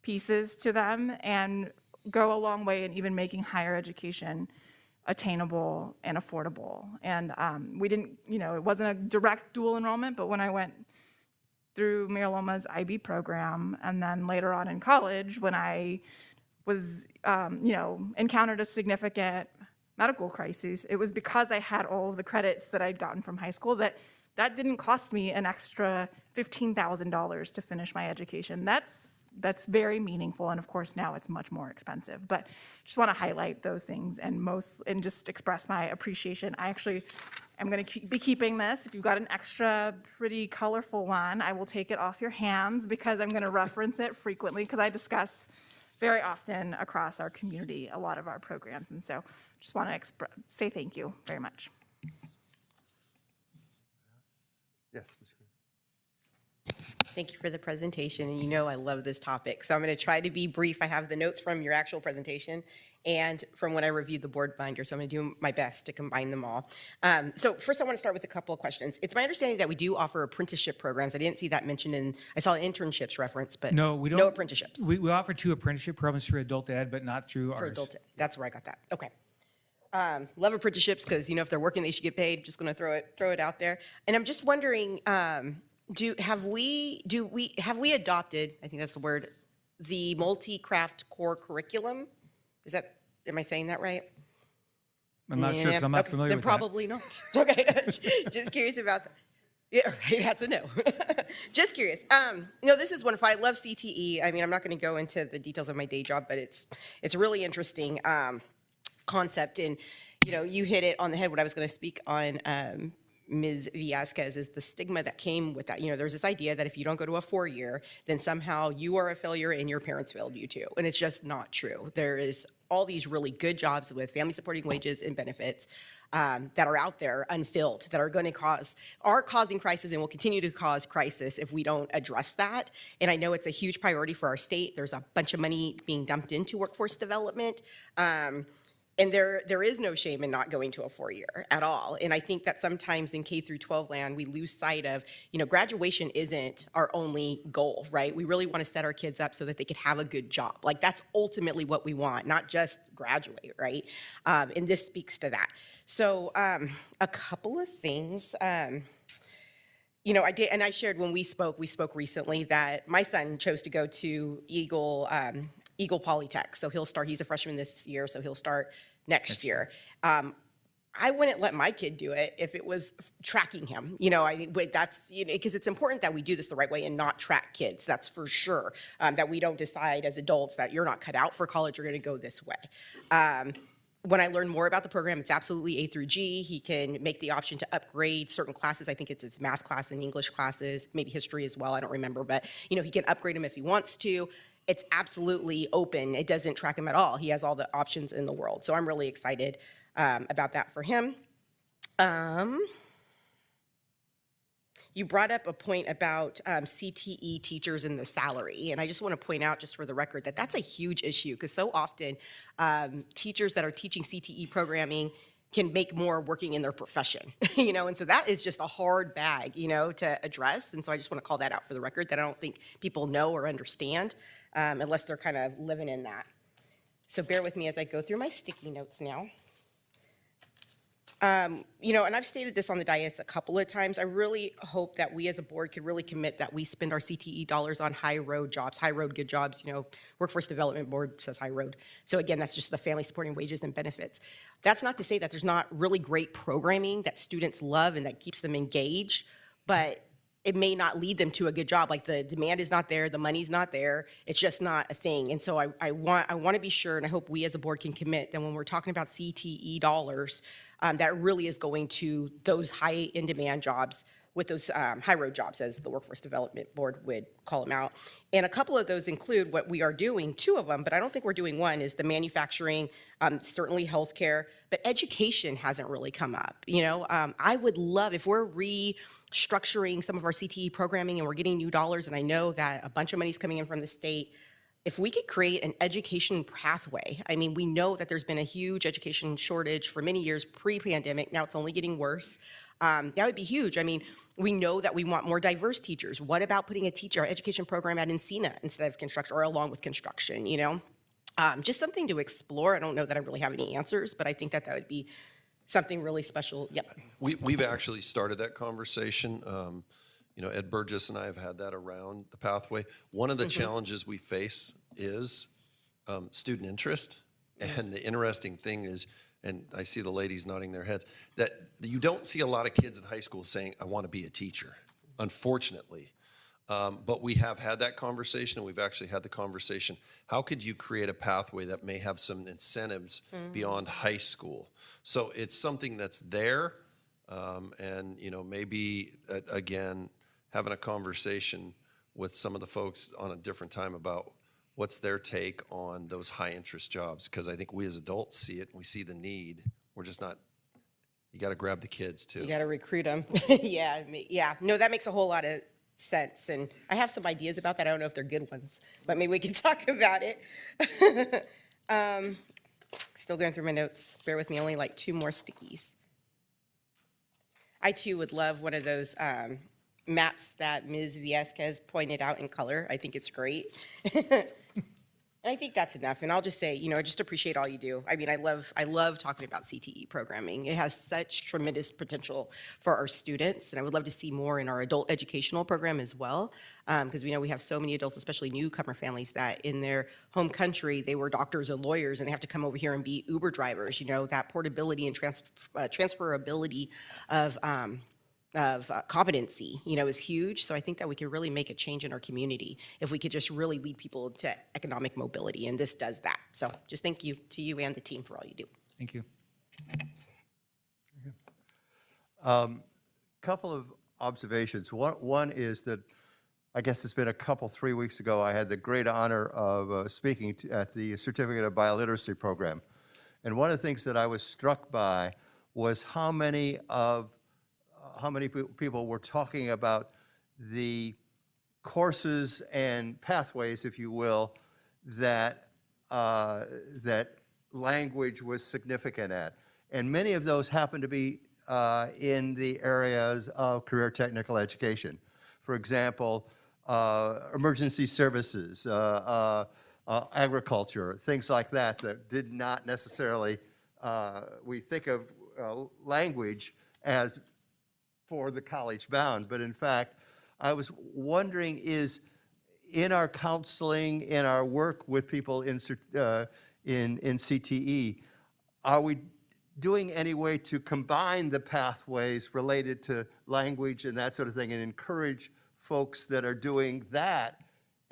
pieces to them and go a long way in even making higher education attainable and affordable. And we didn't, it wasn't a direct dual enrollment, but when I went through Mira Loma's IB program, and then later on in college, when I was, encountered a significant medical crisis, it was because I had all of the credits that I'd gotten from high school that didn't cost me an extra $15,000 to finish my education. That's very meaningful, and of course now it's much more expensive. But just want to highlight those things and just express my appreciation. I actually am going to be keeping this. If you've got an extra pretty colorful one, I will take it off your hands because I'm going to reference it frequently because I discuss very often across our community a lot of our programs, and so just want to say thank you very much. Yes, Thank you for the presentation, and I love this topic. So I'm going to try to be brief. I have the notes from your actual presentation and from when I reviewed the board binder, so I'm going to do my best to combine them all. So first I want to start with a couple of questions. It's my understanding that we do offer apprenticeship programs. I didn't see that mentioned in, I saw internships reference, but no, we don't. No apprenticeships. We offer 2 apprenticeship programs for adult ed, but not through For ours. adult ed. That's where I got that. Okay. Love apprenticeships because if they're working, they should get paid. Just going to throw it out there. And I'm just wondering, have we adopted? I think that's the word. The multi-craft core curriculum. Am I saying that right? I'm not sure because I'm not familiar then with probably not. Okay, just curious about that. Yeah, right, that's a no. Just curious. This is wonderful. I love CTE. I mean, I'm not going to go into the details of my day job, but it's a really interesting concept. And, you hit it on the head. What I was going to speak on, Ms. Vasquez, is the stigma that came with that. There's this idea that if you don't go to a 4-year, then somehow you are a failure and your parents failed you too. And it's just not true. There is all these really good jobs with family supporting wages and benefits that are out there unfilled, that are causing crisis and will continue to cause crisis if we don't address that. And I know it's a huge priority for our state. There's a bunch of money being dumped into workforce development. And there is no shame in not going to a 4-year at all. And I think that sometimes in K through 12 land, we lose sight of, graduation isn't our only goal, right? We really want to set our kids up so that they could have a good job. Like that's ultimately what we want, not just graduate, right? And this speaks to that. So a couple of things. I did, and I shared when we spoke recently that my son chose to go to Eagle Eagle Polytech. So he's a freshman this year, so he'll start next year. I wouldn't let my kid do it if it was tracking him. That's, because it's important that we do this the right way and not track kids. That's for sure. That we don't decide as adults that you're not cut out for college, you're going to go this way. When I learned more about the program, it's absolutely A through G. He can make the option to upgrade certain classes. I think it's his math class and English classes, maybe history as well. I don't remember, but he can upgrade them if he wants to. It's absolutely open. It doesn't track him at all. He has all the options in the world. So I'm really excited about that for him. You brought up a point about CTE teachers and the salary, and I just want to point out, just for the record, that that's a huge issue, because so often teachers that are teaching CTE programming can make more working in their profession, and so that is just a hard bag, to address, and so I just want to call that out for the record, that I don't think people know or understand unless they're kind of living in that. So bear with me as I go through my sticky notes now. And I've stated this on the dais a couple of times. I really hope that we as a board could really commit that we spend our CTE dollars on high road jobs, high road good jobs. Workforce Development Board says high road. So again, that's just the family supporting wages and benefits. That's not to say that there's not really great programming that students love and that keeps them engaged, but it may not lead them to a good job. Like, the demand is not there, the money's not there, it's just not a thing. And so I want to be sure, and I hope we as a board can commit that when we're talking about CTE dollars, that really is going to those high in-demand jobs with those high road jobs, as the Workforce Development Board would call them out. And a couple of those include what we are doing, 2 of them, but I don't think we're doing one, is the manufacturing, certainly healthcare, but education hasn't really come up. I would love, if we're restructuring some of our CTE programming and we're getting new dollars, and I know that a bunch of money's coming in from the state, if we could create an education pathway. I mean, we know that there's been a huge education shortage for many years pre-pandemic. Now it's only getting worse. That would be huge. I mean, we know that we want more diverse teachers. What about putting a education program at Encina instead of construction, or along with construction, Just something to explore. I don't know that I really have any answers, but I think that would be something really special. Yep. We've actually started that conversation. Ed Burgess and I have had that around the pathway. One of the challenges we face is student interest. And the interesting thing is, and I see the ladies nodding their heads, that you don't see a lot of kids in high school saying, I want to be a teacher, unfortunately. But we have had that conversation, and we've actually had the conversation, how could you create a pathway that may have some incentives beyond high school? So it's something that's there, and maybe, again, having a conversation with some of the folks on a different time about what's their take on those high interest jobs, because I think we as adults see it, and we see the need. We're just not, you got to grab the kids too. You got to recruit them. Yeah. No, that makes a whole lot of sense, and I have some ideas about that. I don't know if they're good ones, but maybe we can talk about it. Still going through my notes. Bear with me, only like 2 more stickies. I too would love one of those maps that Ms. Viesquez pointed out in color. I think it's great. And I think that's enough. And I'll just say, I just appreciate all you do. I mean, I love talking about CTE programming. It has such tremendous potential for our students, and I would love to see more in our adult educational program as well, because we know we have so many adults, especially newcomer families, that in their home country, they were doctors and lawyers, and they have to come over here and be Uber drivers. That portability and transferability of competency, is huge. So I think that we can really make a change in our community if we could just really lead people to economic mobility, and this does that. So just thank you to you and the team for all you do. Thank you. Couple of observations. One is that I guess it's been 3 weeks ago, I had the great honor of speaking at the Certificate of Bioliteracy program. And one of the things that I was struck by was how many people were talking about the courses and pathways, if you will, that language was significant at. And many of those happen to be in the areas of career technical education. For example, emergency services, agriculture, things like that did not necessarily, we think of language as for the college bound, but in fact, I was wondering, is in our counseling, in our work with people in CTE, are we doing any way to combine the pathways related to language and that sort of thing and encourage folks that are doing that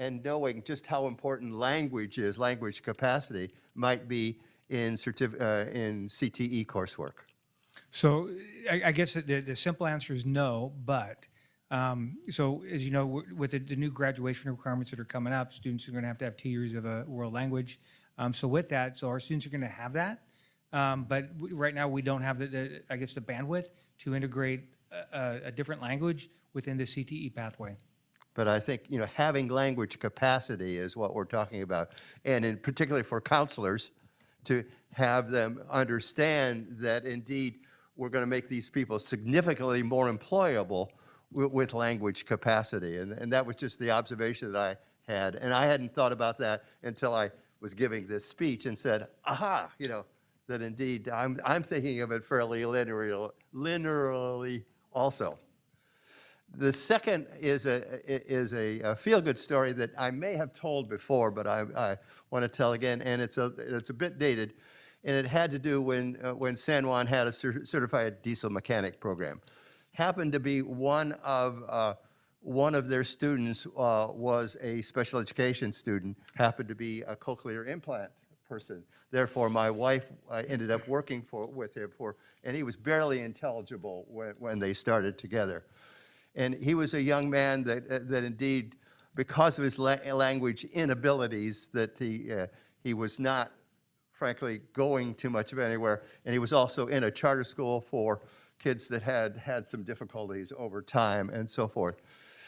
and knowing just how important language is, language capacity might be in CTE coursework? So I guess the simple answer is no, but so as you know, with the new graduation requirements that are coming up, students are going to have 2 years of a world language. So with that, so our students are going to have that. But right now, we don't have the bandwidth to integrate a different language within the CTE pathway. But I think, having language capacity is what we're talking about. And in particularly for counselors, to have them understand that indeed we're going to make these people significantly more employable with language capacity. And that was just the observation that I had. And I hadn't thought about that until I was giving this speech and said, aha, that indeed I'm thinking of it fairly linearly also. The second is a feel-good story that I may have told before, but I want to tell again, and it's a bit dated, and it had to do when San Juan had a certified diesel mechanic program. Happened to be one of their students was a special education student, happened to be a cochlear implant person. Therefore, my wife ended up working with him and he was barely intelligible when they started together. And he was a young man that indeed, because of his language inabilities, that he was not, frankly, going too much of anywhere. And he was also in a charter school for kids that had some difficulties over time and so forth.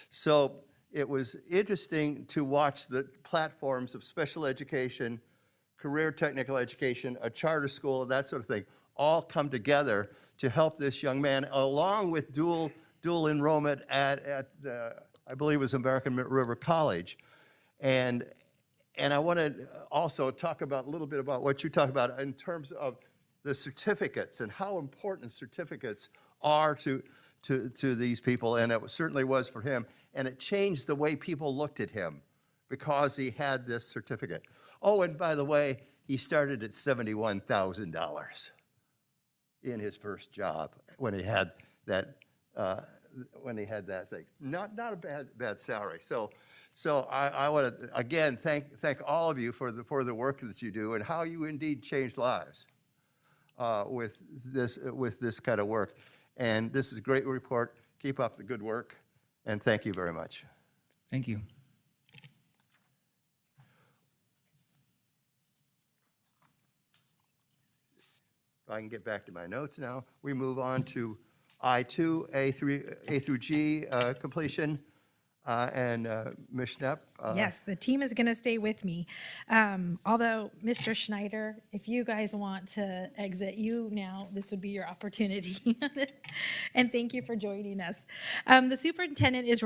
So it was interesting to watch the platforms of special education, career technical education, a charter school, that sort of thing, all come together to help this young man, along with dual enrollment at I believe it was American River College. And I want to also talk about a little bit about what you talked about in terms of the certificates and how important certificates are to these people, and it certainly was for him. And it changed the way people looked at him because he had this certificate. Oh, and by the way, he started at $71,000 in his first job when he had that thing. Not a bad salary. So I want to again thank all of you for the work that you do and how you indeed change lives with this kind of work. And this is a great report. Keep up the good work, and thank you very much. Thank you. If I can get back to my notes now, we move on to I2, A through G completion. And Ms. Schnepp? Yes, the team is going to stay with me. Although, Mr. Schneider, if you guys want to exit now, this would be your opportunity. And thank you for joining us. The superintendent is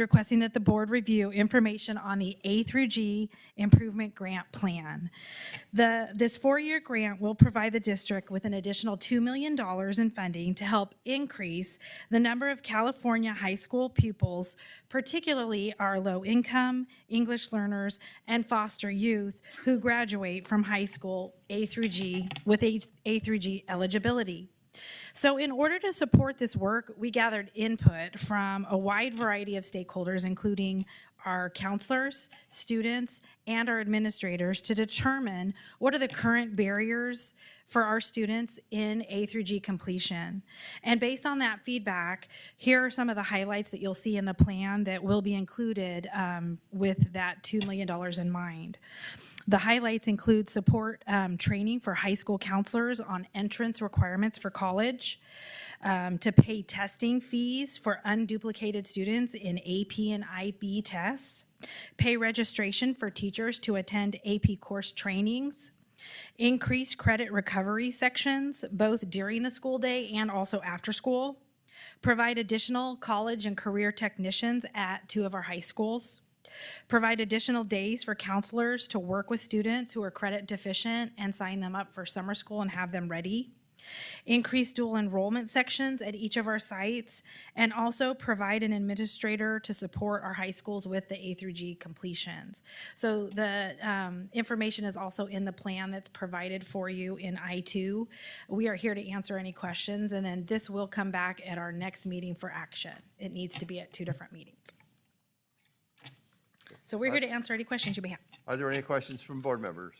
requesting that the board review information on the A through G improvement grant plan. This 4-year grant will provide the district with an additional $2 million in funding to help increase the number of California high school pupils, particularly our low-income English learners and foster youth who graduate from high school A through G with A through G eligibility. So in order to support this work, we gathered input from a wide variety of stakeholders, including our counselors, students, and our administrators, to determine what are the current barriers for our students in A through G completion. And based on that feedback, here are some of the highlights that you'll see in the plan that will be included with that $2 million in mind. The highlights include support training for high school counselors on entrance requirements for college, to pay testing fees for unduplicated students in AP and IB tests, pay registration for teachers to attend AP course trainings, increase credit recovery sections both during the school day and also after school, provide additional college and career technicians at 2 of our high schools, provide additional days for counselors to work with students who are credit deficient and sign them up for summer school and have them ready, increase dual enrollment sections at each of our sites, and also provide an administrator to support our high schools with the A through G completions. So the information is also in the plan that's provided for you in I2. We are here to answer any questions, and then this will come back at our next meeting for action. It needs to be at 2 different meetings. So we're here to answer any questions you may have. Are there any questions from board members?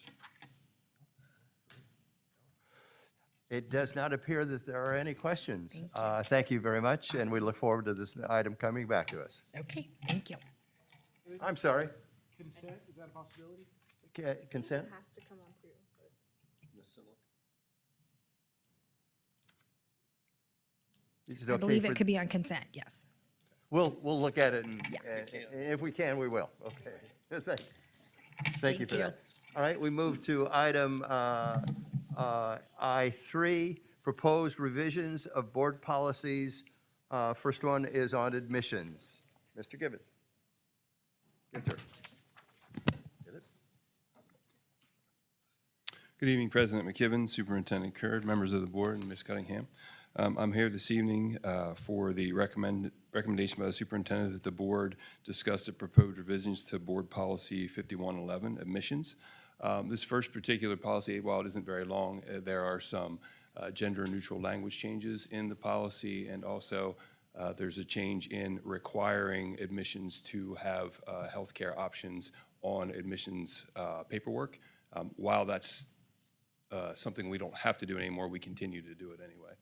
It does not appear that there are any questions. Thank you very much, and we look forward to this item coming back to us. Okay, thank you. I'm sorry. Consent, is that a possibility? Consent? Has to come on through. Is it I okay believe for- it could be on consent, yes. We'll look at it, and if we can, we will. Okay. Thank you for that. All right, we move to item I3, proposed revisions of board policies. First one is on admissions. Mr. Gibbons. Ginter. Get it? Good evening, President McKibben, Superintendent Curd, members of the board, and Ms. Cunningham. I'm here this evening for the recommendation by the superintendent that the board discuss the proposed revisions to Board Policy 5111, admissions. This first particular policy, while it isn't very long, there are some gender-neutral language changes in the policy, and also there's a change in requiring admissions to have healthcare options on admissions paperwork. While that's something we don't have to do anymore, we continue to do it anyway.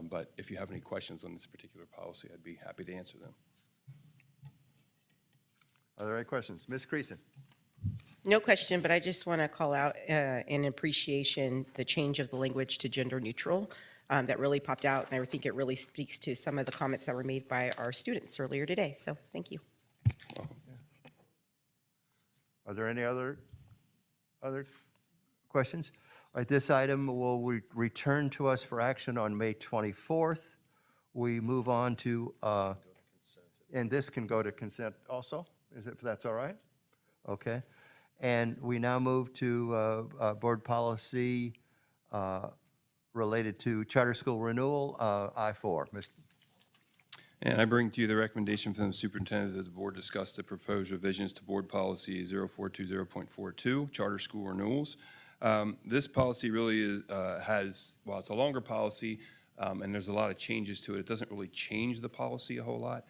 But if you have any questions on this particular policy, I'd be happy to answer them. Are there any questions? Ms. Creason. No question, but I just want to call out in appreciation the change of the language to gender neutral. That really popped out, and I think it really speaks to some of the comments that were made by our students earlier today. So thank you. Are there any other questions? All right, this item will return to us for action on May 24th. We move on to, and this can go to consent also, if that's all right? Okay. And we now move to board policy related to charter school renewal, I4. Mr. And I bring to you the recommendation from the superintendent that the board discuss the proposed revisions to Board Policy 0420.42, charter school renewals. This policy really has, while it's a longer policy and there's a lot of changes to it, it doesn't really change the policy a whole lot.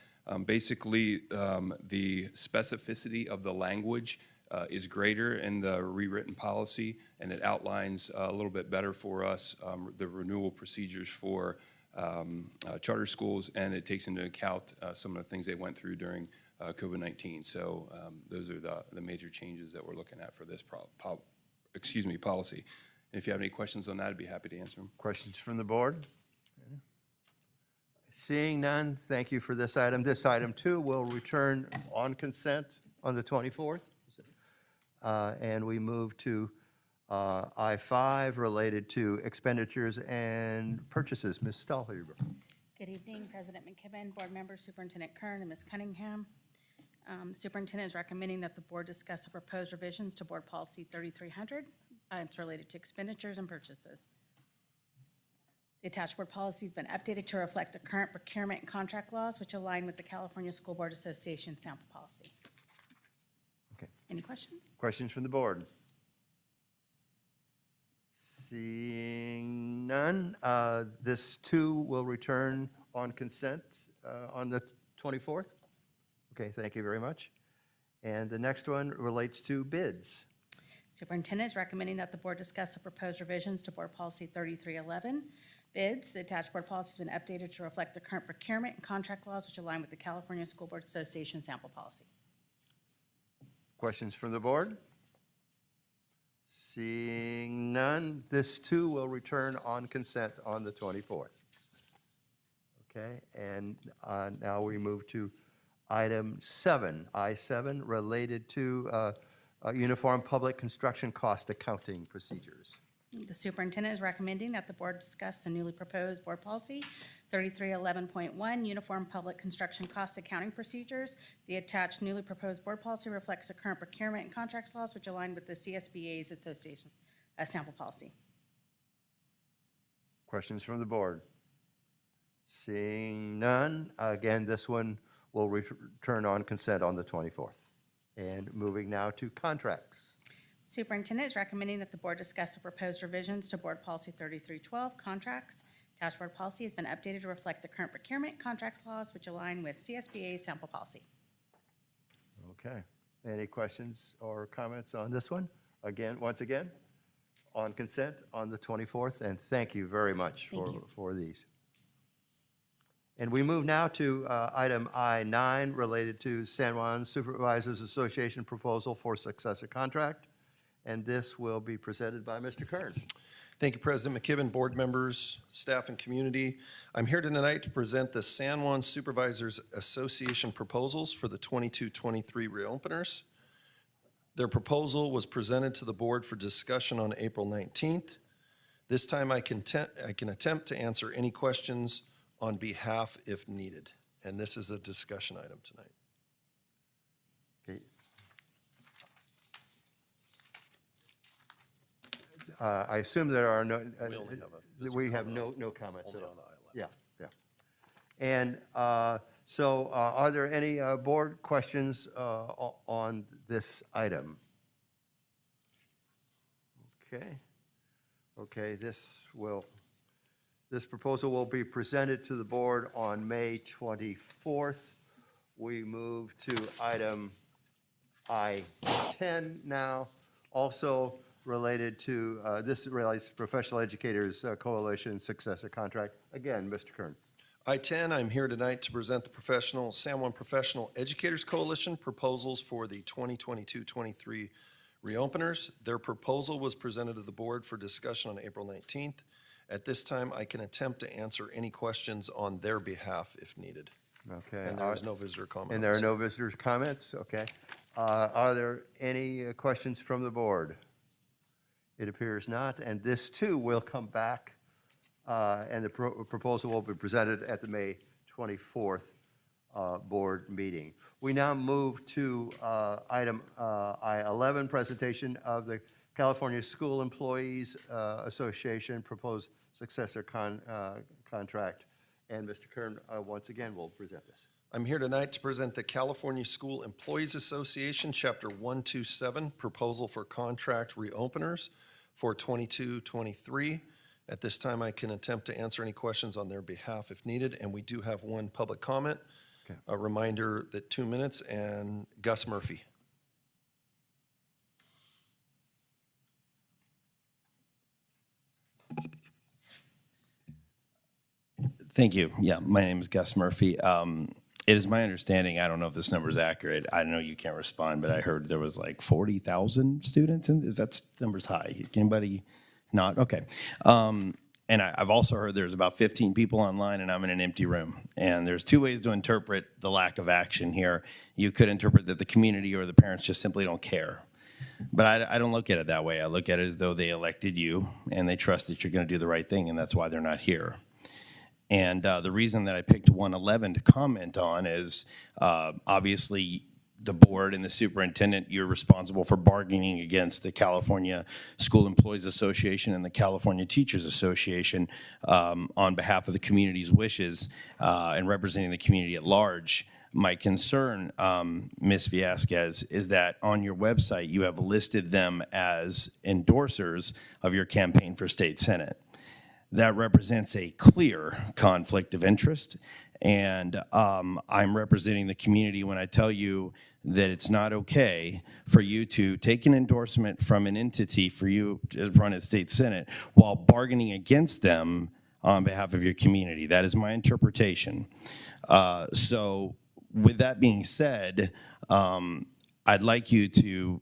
Basically, the specificity of the language is greater in the rewritten policy, and it outlines a little bit better for us the renewal procedures for charter schools, and it takes into account some of the things they went through during COVID-19. So those are the major changes that we're looking at for this policy. If you have any questions on that, I'd be happy to answer them. Questions from the board? Seeing none, thank you for this item. This item, too, will return on consent on the 24th. And we move to I5 related to expenditures and purchases. Ms. Stahlhuber. Good evening, President McKibben, board members, Superintendent Kern, and Ms. Cunningham. Superintendent is recommending that the board discuss the proposed revisions to Board Policy 3300. It's related to expenditures and purchases. The attached board policy has been updated to reflect the current procurement and contract laws, which align with the California School Board Association sample policy. Okay. Any questions? Questions from the board? Seeing none, this too will return on consent on the 24th. Okay, thank you very much. And the next one relates to bids. Superintendent is recommending that the board discuss the proposed revisions to Board Policy 3311. Bids, the attached board policy has been updated to reflect the current procurement and contract laws, which align with the California School Board Association sample policy. Questions from the board? Seeing none, this too will return on consent on the 24th. Okay, and now we move to item 7, I7, related to uniform public construction cost accounting procedures. The superintendent is recommending that the board discuss the newly proposed board policy 3311.1, uniform public construction cost accounting procedures. The attached newly proposed board policy reflects the current procurement and contracts laws, which align with the CSBA's association sample policy. Questions from the board? Seeing none, again, this one will return on consent on the 24th. And moving now to contracts. Superintendent is recommending that the board discuss the proposed revisions to Board Policy 3312, contracts. Attached board policy has been updated to reflect the current procurement contracts laws, which align with CSBA sample policy. Okay. Any questions or comments on this one? Again, once again, on consent on the 24th, and thank you very much for these. And we move now to item I9 related to San Juan Supervisors Association proposal for successor contract. And this will be presented by Mr. Kern. Thank you, President McKibben, board members, staff, and community. I'm here tonight to present the San Juan Supervisors Association proposals for the 22-23 reopeners. Their proposal was presented to the board for discussion on April 19th. This time I can attempt to answer any questions on behalf if needed. And this is a discussion item tonight. Okay. I assume there are no, we have no comments at all. Yeah, yeah. And so are there any board questions on this item? Okay. Okay, this proposal will be presented to the board on May 24th. We move to item I10 now, also related to, this relates to Professional Educators Coalition Successor Contract. Again, Mr. Kern. I-10, I'm here tonight to present the San Juan Professional Educators Coalition proposals for the 2022-23 reopeners. Their proposal was presented to the board for discussion on April 19th. At this time, I can attempt to answer any questions on their behalf if needed. Okay. And there is no visitor comment. And there are no visitors' comments? Okay. Are there any questions from the board? It appears not, and this too will come back, and the proposal will be presented at the May 24th board meeting. We now move to item I11, presentation of the California School Employees Association proposed successor contract. And Mr. Kern, once again, will present this. I'm here tonight to present the California School Employees Association, Chapter 127, proposal for contract reopeners for 22-23. At this time, I can attempt to answer any questions on their behalf if needed, and we do have one public comment. Okay. A reminder that 2 minutes, and Gus Murphy. Thank you. Yeah, my name is Gus Murphy. It is my understanding, I don't know if this number is accurate, I know you can't respond, but I heard there was like 40,000 students, and is that number's high? Anybody not? Okay. And I've also heard there's about 15 people online, and I'm in an empty room. And there's two ways to interpret the lack of action here. You could interpret that the community or the parents just simply don't care. But I don't look at it that way. I look at it as though they elected you, and they trust that you're going to do the right thing, and that's why they're not here. And the reason that I picked 111 to comment on is obviously the board and the superintendent, you're responsible for bargaining against the California School Employees Association and the California Teachers Association on behalf of the community's wishes and representing the community at large. My concern, Ms. Villasquez, is that on your website you have listed them as endorsers of your campaign for state senate. That represents a clear conflict of interest, and I'm representing the community when I tell you that it's not okay for you to take an endorsement from an entity for you to run a state senate while bargaining against them on behalf of your community. That is my interpretation. So with that being said, I'd like you to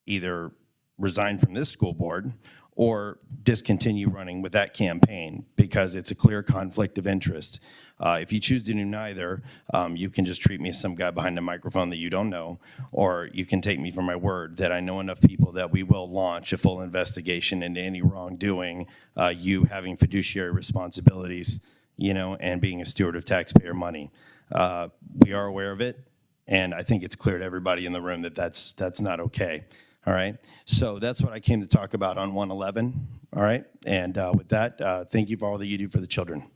either resign from this school board or discontinue running with that campaign because it's a clear conflict of interest. If you choose to do neither, you can just treat me as some guy behind a microphone that you don't know, or you can take me for my word that I know enough people that we will launch a full investigation into any wrongdoing, you having fiduciary responsibilities, you know, and being a steward of taxpayer money. We are aware of it, and I think it's clear to everybody in the room that that's not okay. All right, so that's what I came to talk about on 111, all right? And with that, thank you for all that you do for the children.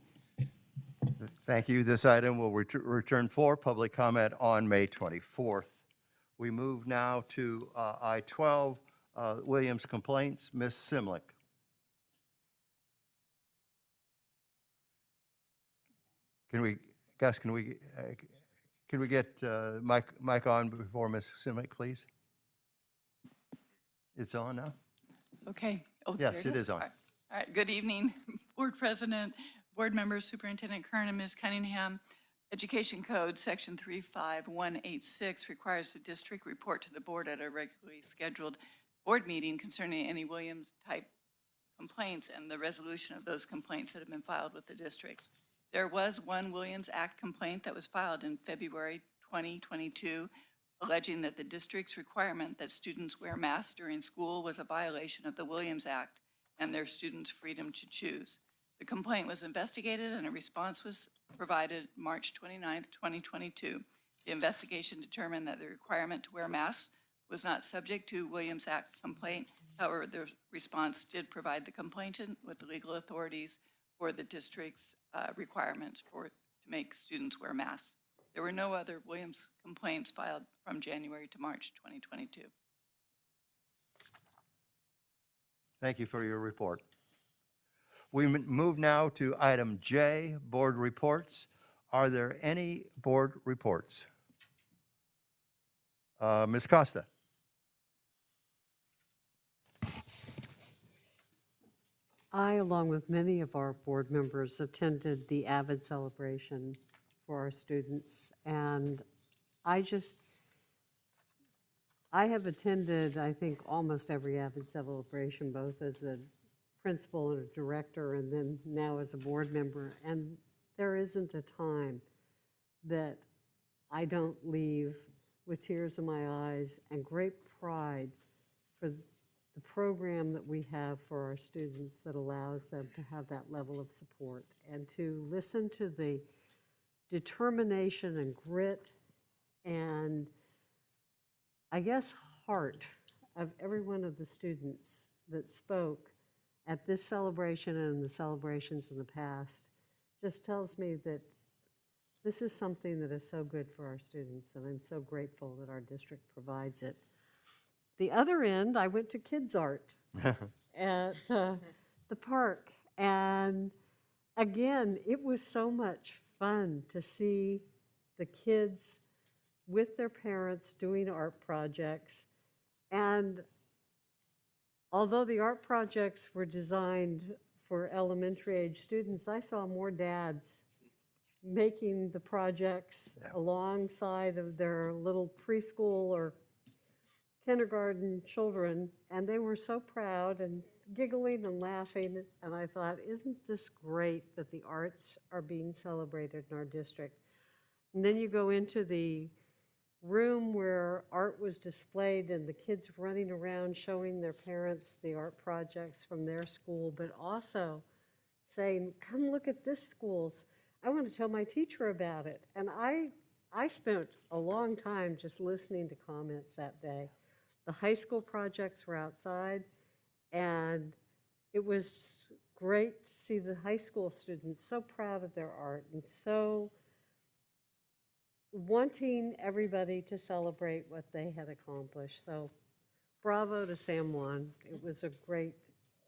Thank you. This item will return for public comment on May 24th. We move now to I12 Williams Complaints. Ms. Simlick. Gus, can we get mic on before Ms. Simlick, please? It's on now? Okay. Oh, Yes, there it is on. All right. Good evening, Board President, Board Members, Superintendent Kern, and Ms. Cunningham. Education Code, Section 35186, requires the district report to the board at a regularly scheduled board meeting concerning any Williams-type complaints and the resolution of those complaints that have been filed with the district. There was one Williams Act complaint that was filed in February 2022, alleging that the district's requirement that students wear masks during school was a violation of the Williams Act and their students' freedom to choose. The complaint was investigated and a response was provided March 29th, 2022. The investigation determined that the requirement to wear masks was not subject to Williams Act complaint. However, the response did provide the complainant with the legal authorities for the district's requirements to make students wear masks. There were no other Williams complaints filed from January to March 2022. Thank you for your report. We move now to item J, board reports. Are there any board reports? Ms. Costa. I, along with many of our board members, attended the AVID celebration for our students, and I have attended, I think, almost every AVID celebration, both as a principal and a director, and then now as a board member, and there isn't a time that I don't leave with tears in my eyes and great pride for the program that we have for our students that allows them to have that level of support and to listen to the determination and grit and, I guess, heart of every one of the students that spoke at this celebration and the celebrations in the past just tells me that this is something that is so good for our students, and I'm so grateful that our district provides it. The other end, I went to Kids Art at the park, and again, it was so much fun to see the kids with their parents doing art projects. And although the art projects were designed for elementary age students, I saw more dads making the projects alongside of their little preschool or kindergarten children, and they were so proud and giggling and laughing, and I thought, isn't this great that the arts are being celebrated in our district? And then you go into the room where art was displayed and the kids running around showing their parents the art projects from their school, but also saying, come look at this school's. I want to tell my teacher about it. And I spent a long time just listening to comments that day. The high school projects were outside, and it was great to see the high school students so proud of their art and so wanting everybody to celebrate what they had accomplished. So bravo to San Juan. It was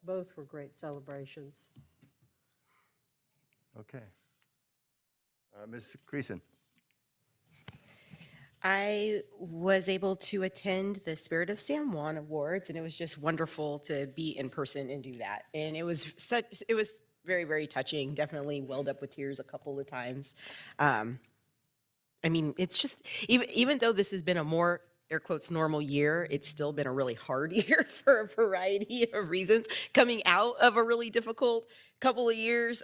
both were great celebrations. Okay. Ms. Creason. I was able to attend the Spirit of San Juan Awards, and it was just wonderful to be in person and do that. And it was very, very touching, definitely welled up with tears a couple of times. I mean, it's just, even though this has been a more, air quotes, normal year, it's still been a really hard year for a variety of reasons, coming out of a really difficult couple of years.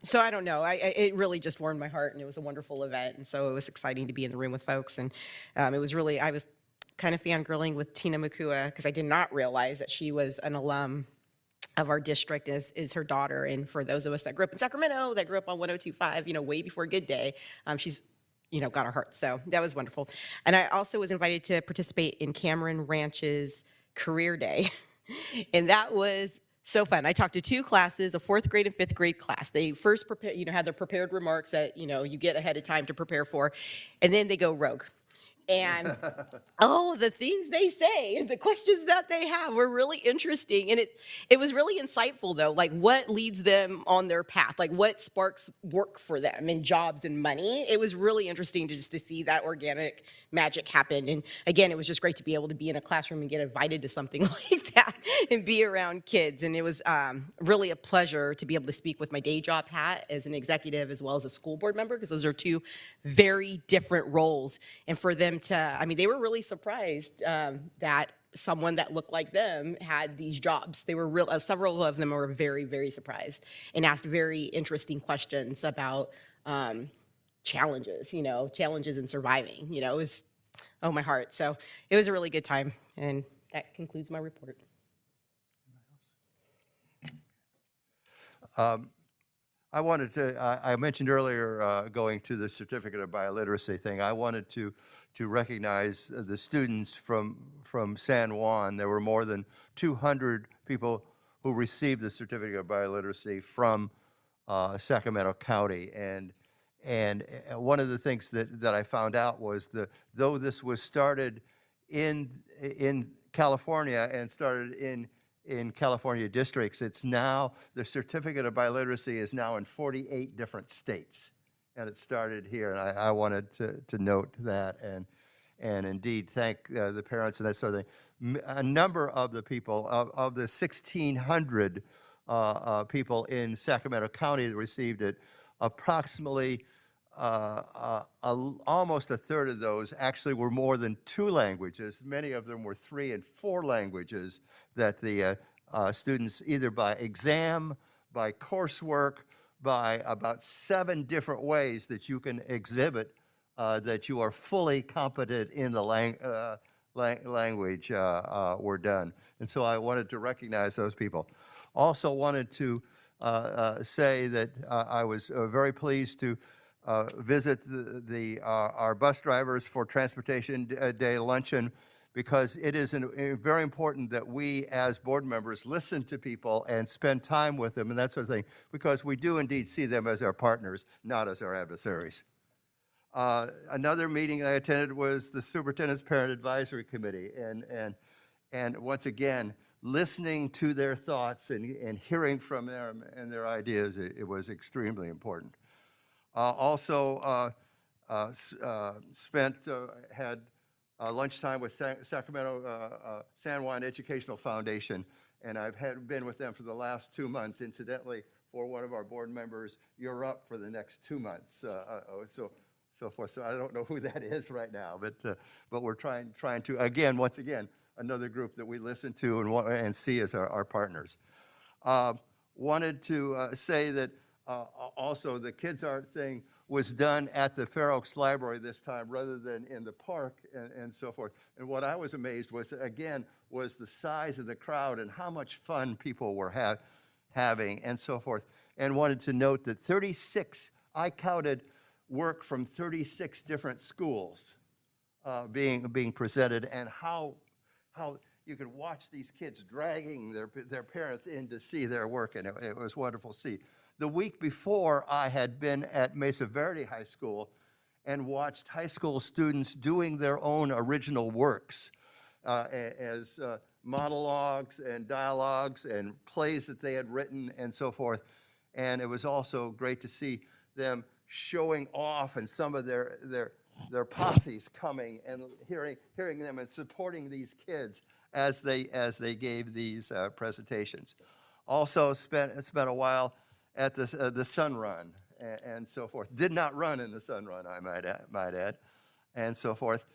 So I don't know, it really just warmed my heart, and it was a wonderful event. And so it was exciting to be in the room with folks. And it was really, I was kind of fangirling with Tina Makua, because I did not realize that she was an alum of our district, is her daughter. And for those of us that grew up in Sacramento, that grew up on 102.5, way before Good Day, she's got our hearts. So that was wonderful. And I also was invited to participate in Cameron Ranch's career day. And that was so fun. I talked to two classes, a 4th grade and 5th grade class. They first had their prepared remarks that, you get ahead of time to prepare for, and then they go rogue. And the things they say and the questions that they have were really interesting. And it was really insightful, though, like what leads them on their path, like what sparks work for them and jobs and money. It was really interesting to see that organic magic happen. And again, it was just great to be able to be in a classroom and get invited to something like that and be around kids. And it was really a pleasure to be able to speak with my day job hat as an executive as well as a school board member, because those are two very different roles. And for them they were really surprised that someone that looked like them had these jobs. They were several of them were very, very surprised and asked very interesting questions about challenges in surviving. It was, oh, my heart. So it was a really good time. And that concludes my report. I wanted to, I mentioned earlier going to the certificate of bioliteracy thing. I wanted to recognize the students from San Juan. There were more than 200 people who received the certificate of bioliteracy from Sacramento County. And one of the things that I found out was though this was started in California and started in California districts, it's now, the certificate of bioliteracy is now in 48 different states. And it started here, and I wanted to note that and indeed thank the parents and that sort of thing. A number of the people, of the 1,600 people in Sacramento County that received it, approximately almost a third of those actually were more than 2 languages. Many of them were 3 and 4 languages that the students, either by exam, by coursework, by about 7 different ways that you can exhibit that you are fully competent in the language were done. And so I wanted to recognize those people. Also wanted to say that I was very pleased to visit our bus drivers for Transportation Day luncheon, because it is very important that we as board members listen to people and spend time with them and that sort of thing, because we do indeed see them as our partners, not as our adversaries. Another meeting I attended was the Superintendent's Parent Advisory Committee, and once again, listening to their thoughts and hearing from them and their ideas, it was extremely important. Also had lunchtime with Sacramento San Juan Educational Foundation, and I've been with them for the last 2 months. Incidentally, for one of our board members, you're up for the next 2 months, so forth. So I don't know who that is right now, but we're trying to, again, once again, another group that we listen to and see as our partners. Wanted to say that also the Kids Art thing was done at the Fair Oaks Library this time rather than in the park and so forth. And what I was amazed was, again, was the size of the crowd and how much fun people were having and so forth. And wanted to note that 36, I counted work from 36 different schools being presented, and how you could watch these kids dragging their parents in to see their work, and it was wonderful to see. The week before, I had been at Mesa Verde High School and watched high school students doing their own original works as monologues and dialogues and plays that they had written and so forth. And it was also great to see them showing off and some of their posses coming and hearing them and supporting these kids as they gave these presentations. Also spent a while at the Sun Run and so forth. Did not run in the Sun Run, I might add, and so forth.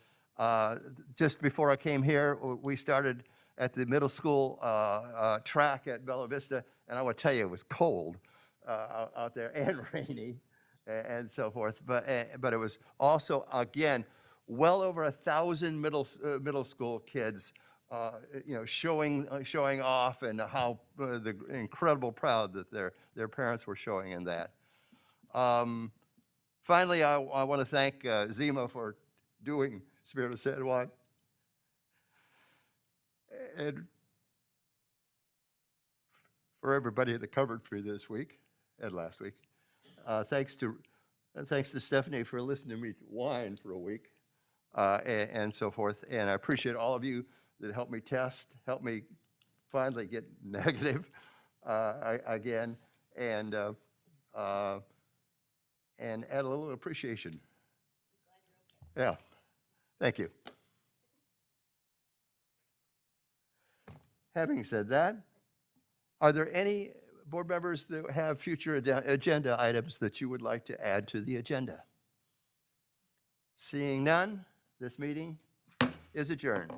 Just before I came here, we started at the middle school track at Bella Vista, and I want to tell you, it was cold out there and rainy and so forth. But it was also, again, well over 1,000 middle school kids showing off, and how the incredible proud that their parents were showing in that. Finally, I want to thank Zima for doing Spirit of San Juan. And for everybody that covered for this week and last week, thanks to Stephanie for listening to me whine for a week and so forth. And I appreciate all of you that helped me test, helped me finally get negative again, and add a little appreciation. Yeah, thank you. Having said that, are there any board members that have future agenda items that you would like to add to the agenda? Seeing none, this meeting is adjourned.